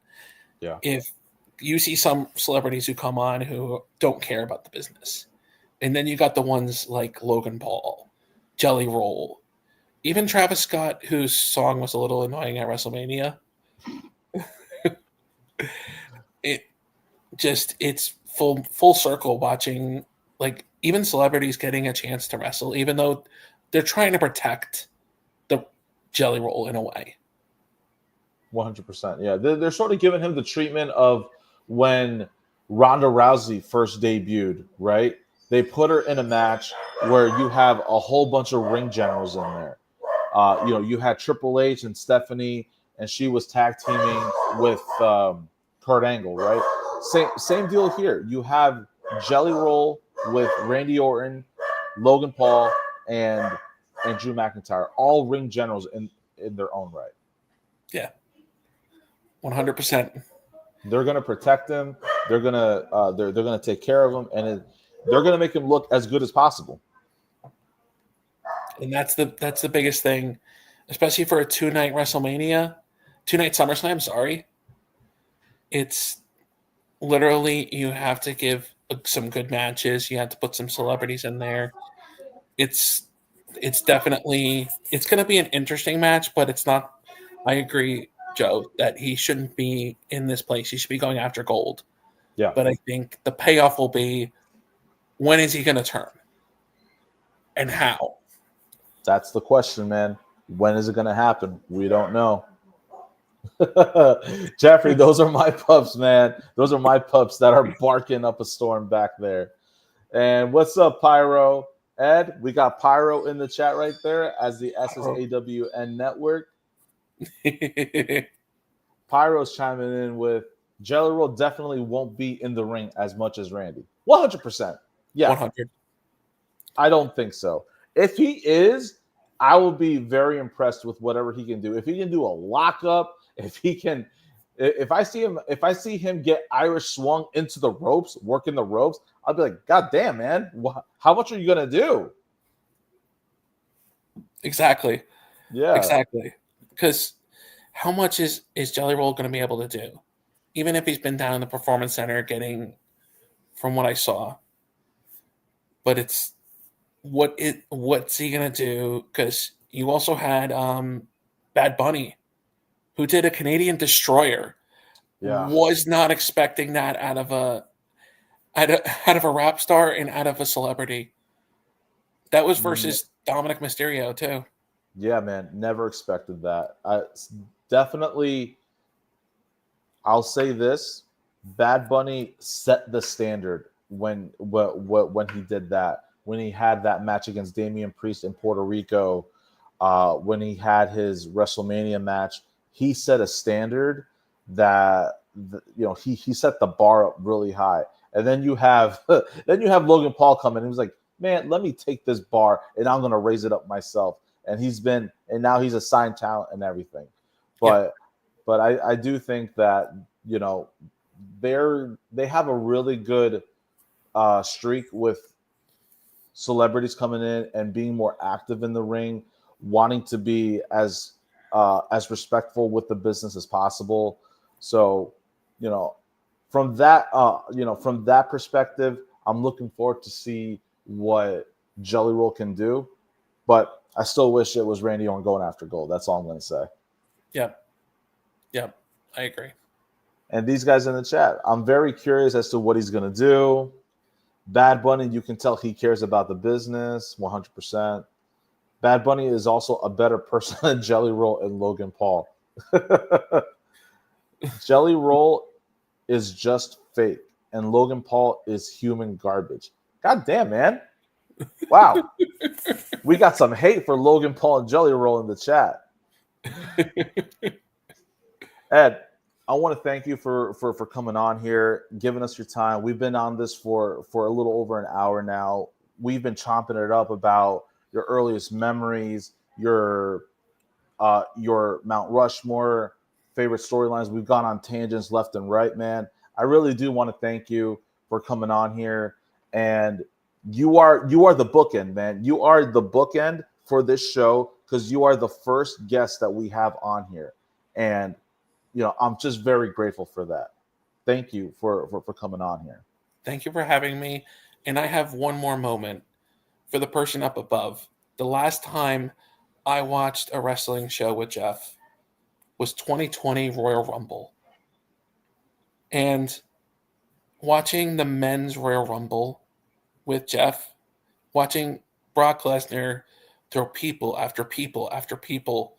Yeah. If you see some celebrities who come on who don't care about the business, and then you got the ones like Logan Paul, Jelly Roll, even Travis Scott, whose song was a little annoying at WrestleMania. It's full circle watching, like, even celebrities getting a chance to wrestle, even though they're trying to protect the Jelly Roll in a way. 100%. Yeah, they're sort of giving him the treatment of when Ronda Rousey first debuted, right? They put her in a match where you have a whole bunch of ring generals in there. You had Triple H and Stephanie, and she was tag teaming with Kurt Angle, right? Same deal here. You have Jelly Roll with Randy Orton, Logan Paul, and Drew McIntyre, all ring generals in their own right. Yeah, 100%. They're gonna protect him. They're gonna take care of him, and they're gonna make him look as good as possible. And that's the biggest thing, especially for a 2-night WrestleMania, 2-night SummerSlam. Sorry, it's literally you have to give some good matches. You have to put some celebrities in there. It's definitely it's going to be an interesting match, but it's not. I agree, Joe, that he shouldn't be in this place. He should be going after gold. Yeah. But I think the payoff will be, when is he going to turn? And how? That's the question, man. When is it going to happen? We don't know. Jeffrey, those are my pups, man. Those are my pups that are barking up a storm back there. And what's up, Pyro? Ed, we got Pyro in the chat right there as the SSAWN network. Pyro's chiming in with Jelly Roll definitely won't be in the ring as much as Randy. 100%. Yeah, 100. I don't think so. If he is, I will be very impressed with whatever he can do. If he can do a lockup, if I see him get Irish swung into the ropes, working the ropes, I'll be like, God damn, man, how much are you gonna do? Exactly. Yeah, Exactly. Because how much is Jelly Roll going to be able to do? Even if he's been down in the performance center getting, from what I saw, but it's what's he going to do? Because you also had Bad Bunny, who did a Canadian Destroyer. yeah. Was not expecting that out of a rap star and out of a celebrity. That was versus Dominic Mysterio too. Yeah, man, never expected that. Definitely, I'll say this: Bad Bunny set the standard when he did that. When he had that match against Damian Priest in Puerto Rico, when he had his WrestleMania match, he set a standard that he set the bar up really high. And then you have Logan Paul come in. He was like, "Man, let me take this bar and I'm gonna raise it up myself." And now he's a signed talent and everything. Yeah. But I do think that they have a really good streak with celebrities coming in and being more active in the ring, wanting to be as respectful with the business as possible. So, from that perspective, I'm looking forward to see what Jelly Roll can do. But I still wish it was Randy Orton going after gold. That's all I'm going to say. Yep. Yep. I agree. And these guys in the chat, I'm very curious as to what he's going to do. Bad Bunny, you can tell he cares about the business 100%. Bad Bunny is also a better person than Jelly Roll and Logan Paul. Jelly Roll is just fake, and Logan Paul is human garbage. God damn, man. Wow. We got some hate for Logan Paul and Jelly Roll in the chat. Ed, I want to thank you for coming on here, giving us your time. We've been on this for a little over an hour now. We've been chomping it up about your earliest memories, your Mount Rushmore favorite storylines. We've gone on tangents left and right, man. I really do want to thank you for coming on here. And you are the bookend, man. You are the bookend for this show because you are the first guest that we have on here. And I'm just very grateful for that. Thank you for coming on here. Thank you for having me. And I have one more moment for the person up above. The last time I watched a wrestling show with Jeff was 2020 Royal Rumble. And watching the men's Royal Rumble with Jeff, watching Brock Lesnar throw people after people after people,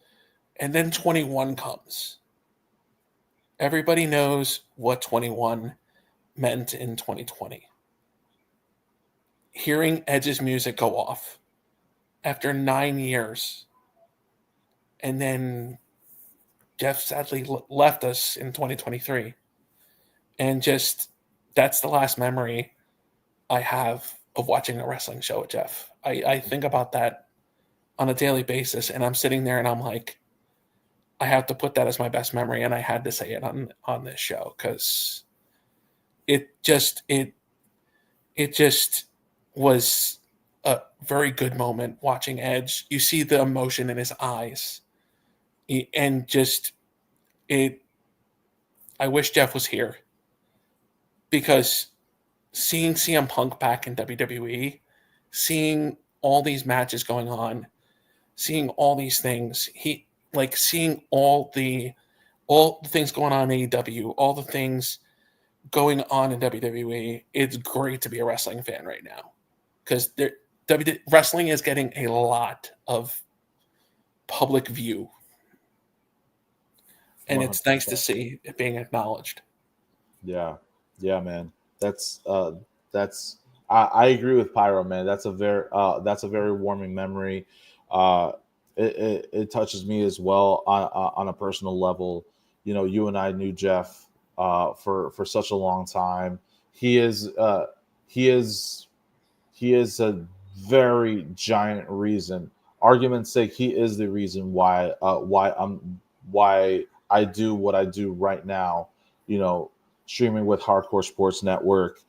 and then 21 comes. Everybody knows what 21 meant in 2020. Hearing Edge's music go off after 9 years, and then Jeff sadly left us in 2023. And just, that's the last memory I have of watching a wrestling show with Jeff. I think about that on a daily basis, and I'm sitting there and I'm like, I have to put that as my best memory, and I had to say it on this show because it just was a very good moment watching Edge. You see the emotion in his eyes, and just it. I wish Jeff was here because seeing CM Punk back in WWE, seeing all these matches going on, seeing all these things, seeing all the things going on in AEW, all the things going on in WWE. It's great to be a wrestling fan right now because wrestling is getting a lot of public view, and 100%. it's nice to see it being acknowledged. Yeah, man. I agree with Pyro, man. That's a very warming memory. It touches me as well on a personal level. you and I knew Jeff for such a long time. He is he is he is a very giant reason. Argument's sake, he is the reason why I do what I do right now. Streaming with Hardcore Sports Network.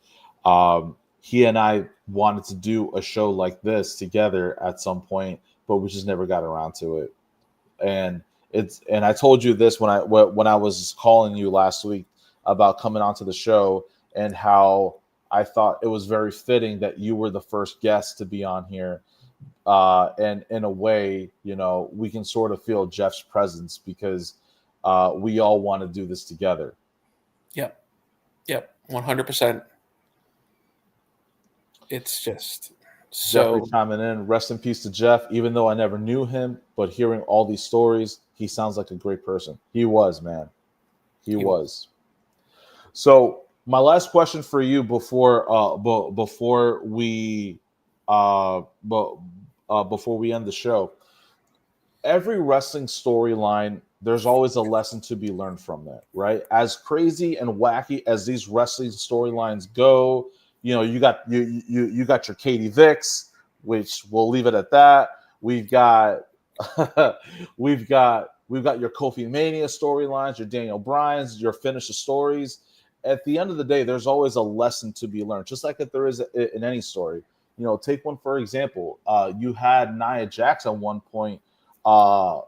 He and I wanted to do a show like this together at some point, but we just never got around to it. And I told you this when I was calling you last week about coming onto the show, and how I thought it was very fitting that you were the first guest to be on here. And in a way, we can sort of feel Jeff's presence because we all want to do this together. Yep, 100%. It's just Jeffrey so. chiming in. Rest in peace to Jeff. Even though I never knew him, but hearing all these stories, he sounds like a great person. He was, man. He was. So my last question for you before we before we end the show. Every wrestling storyline, there's always a lesson to be learned from it, right? As crazy and wacky as these wrestling storylines go, you got you got your Katie Vicks, which we'll leave it at that. We've got we've got your Kofi Mania storylines, your Daniel Bryan's, your finisher stories. At the end of the day, there's always a lesson to be learned, just like if there is in any story. Take one for example. You had Nia Jax at one point uh,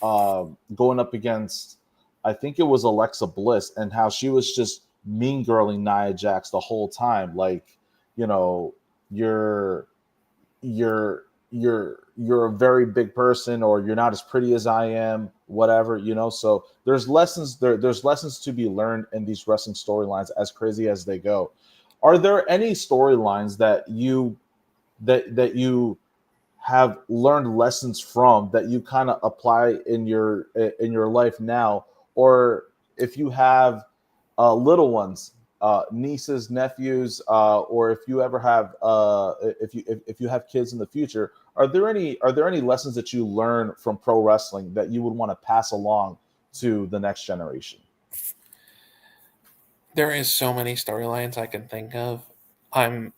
going up against, I think it was Alexa Bliss, and how she was just mean girling Nia Jax the whole time. Like, you're you're a very big person, or you're not as pretty as I am, whatever. So there's lessons to be learned in these wrestling storylines, as crazy as they go. Are there any storylines that you have learned lessons from, that you kind of apply in your life now? Or if you have little ones, nieces, nephews, or if you ever have if you have kids in the future, are there any lessons that you learn from pro wrestling that you would want to pass along to the next generation? There is so many storylines I can think of. I'm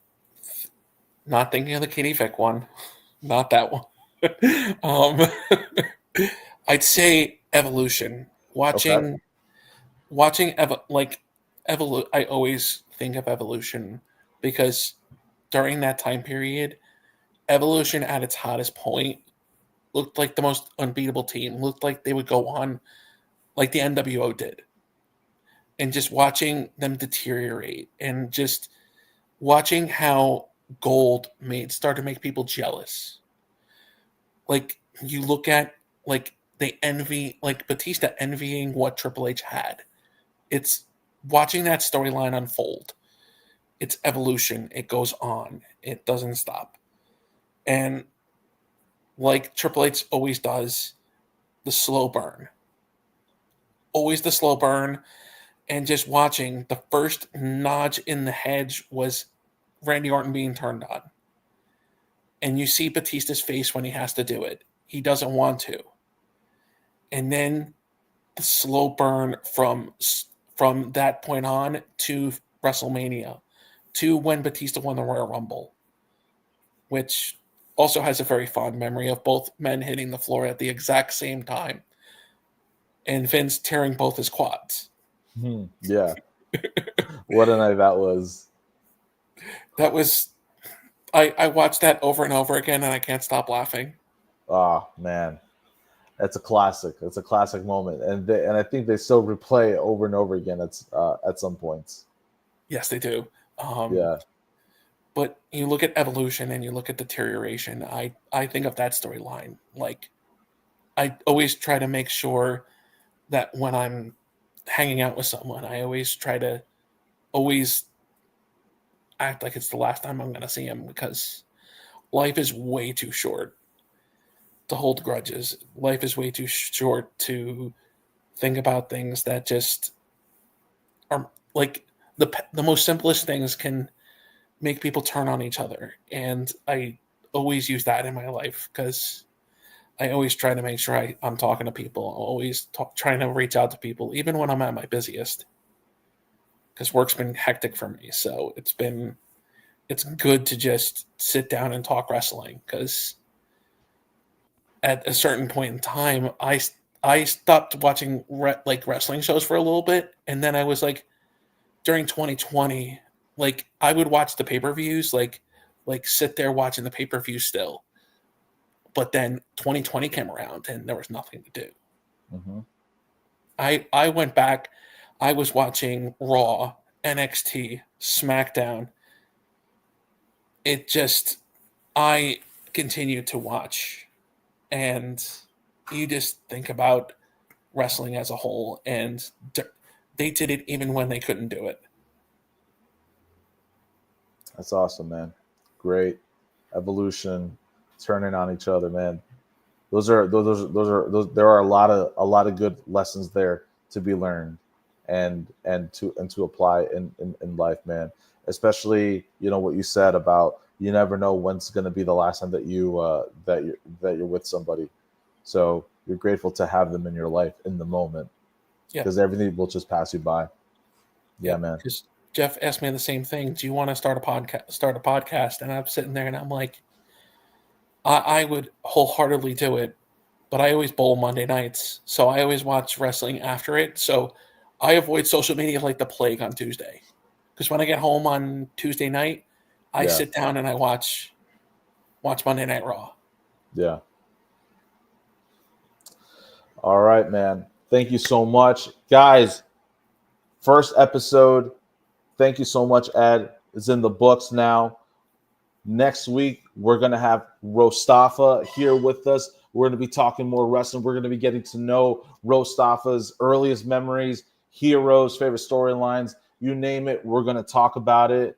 not thinking of the Katie Vick one. Not that one. um, I'd say Evolution. Okay. Watching I always think of Evolution because during that time period, Evolution at its hottest point looked like the most unbeatable team. Looked like they would go on like the NWO did. And just watching them deteriorate, and just watching how Gold started to make people jealous. Like, you look at, like, they envy, like, Batista envying what Triple H had. It's watching that storyline unfold. It's Evolution. It goes on. It doesn't stop. And like Triple H always does, the slow burn. Always the slow burn. And just watching, the first notch in the hedge was Randy Orton being turned on. And you see Batista's face when he has to do it. He doesn't want to. And then the slow burn from that point on to WrestleMania, to when Batista won the Royal Rumble, which also has a very fond memory of both men hitting the floor at the exact same time, and Vince tearing both his quads. Yeah. What a night that was. That was, I watched that over and over again, and I can't stop laughing. Oh man, that's a classic. It's a classic moment, and I think they still replay it over and over again at some points. Yes, they do. Yeah. But you look at Evolution and you look at Deterioration. I think of that storyline. Like, I always try to make sure that when I'm hanging out with someone, I always try to always act like it's the last time I'm going to see him, because life is way too short to hold grudges. Life is way too short to think about things that just are like the most simplest things can make people turn on each other. And I always use that in my life, because I always try to make sure I'm talking to people. I'm always trying to reach out to people, even when I'm at my busiest, because work's been hectic for me. So it's good to just sit down and talk wrestling, because at a certain point in time, I stopped watching wrestling shows for a little bit, and then I was like, during 2020, like I would watch the pay-per-views, like sit there watching the pay-per-view still. But then 2020 came around and there was nothing to do. Mm-hmm. I went back. I was watching Raw, NXT, SmackDown. I continued to watch, and you just think about wrestling as a whole, and they did it even when they couldn't do it. That's awesome, man. Great evolution, turning on each other, man. There are a lot of good lessons there to be learned and to apply in life, man. Especially, what you said about you never know when's going to be the last time that you're with somebody. So you're grateful to have them in your life in the moment, because everything will just pass you by. Yeah, man. Because Jeff asked me the same thing. Do you want to start a podcast? And I'm sitting there and I'm like, I would wholeheartedly do it, but I always bowl Monday nights, so I always watch wrestling after it. So I avoid social media like the plague on Tuesday, because when I get home on Tuesday night, I sit down and I watch Monday Night Raw. Yeah. All right, man. Thank you so much, guys. First episode. Thank you so much, Ed. It's in the books now. Next week, we're going to have Rostafa here with us. We're going to be talking more wrestling. We're going to be getting to know Rostafa's earliest memories, heroes, favorite storylines, you name it. We're going to talk about it.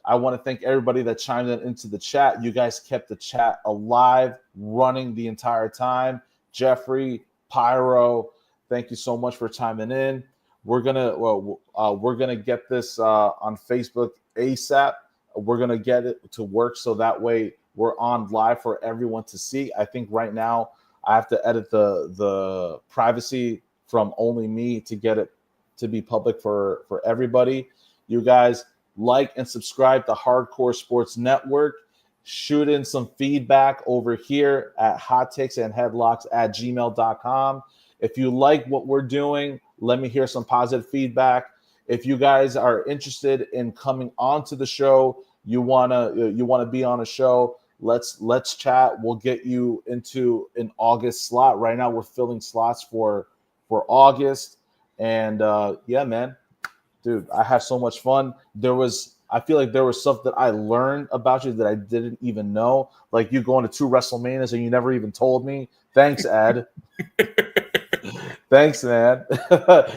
I want to thank everybody that chimed in into the chat. You guys kept the chat alive, running the entire time. Jeffrey, Pyro, thank you so much for chiming in. We're gonna get this on Facebook ASAP. We're gonna get it to work so that way we're on live for everyone to see. I think right now I have to edit the privacy from only me to get it to be public for everybody. You guys like and subscribe to Hardcore Sports Network. Shoot in some feedback over here at hottakesandheadlocks@gmail.com. If you like what we're doing, let me hear some positive feedback. If you guys are interested in coming onto the show, you wanna be on a show, let's chat. We'll get you into an August slot. Right now, we're filling slots for August, and yeah, man, dude, I had so much fun. I feel like there was stuff that I learned about you that I didn't even know. Like you going to 2 WrestleManias and you never even told me. Thanks, Ed. Thanks, man.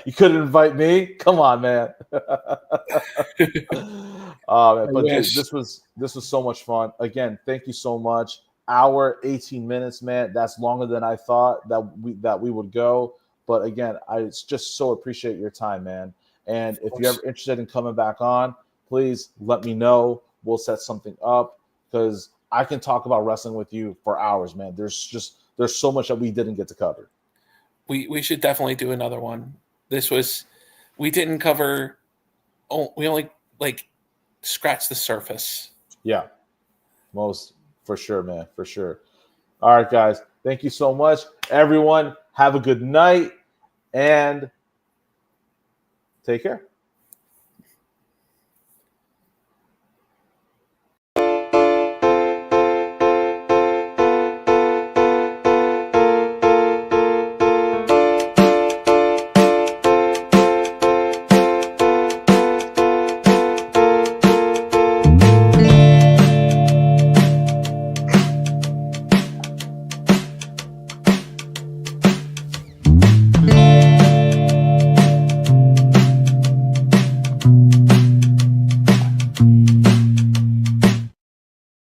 You couldn't invite me? Come on, man. Man. But dude, this was so much fun. Again, thank you so much. Hour 18 minutes, man. That's longer than I thought that we would go. But again, I just so appreciate your time, man. And if you're ever interested in coming back on, please let me know. We'll set something up, because I can talk about wrestling with you for hours, man. There's so much that we didn't get to cover. We should definitely do another one. We didn't cover. Oh, we only scratched the surface. Yeah, most for sure, man, for sure. All right, guys, thank you so much, everyone. Have a good night and take care.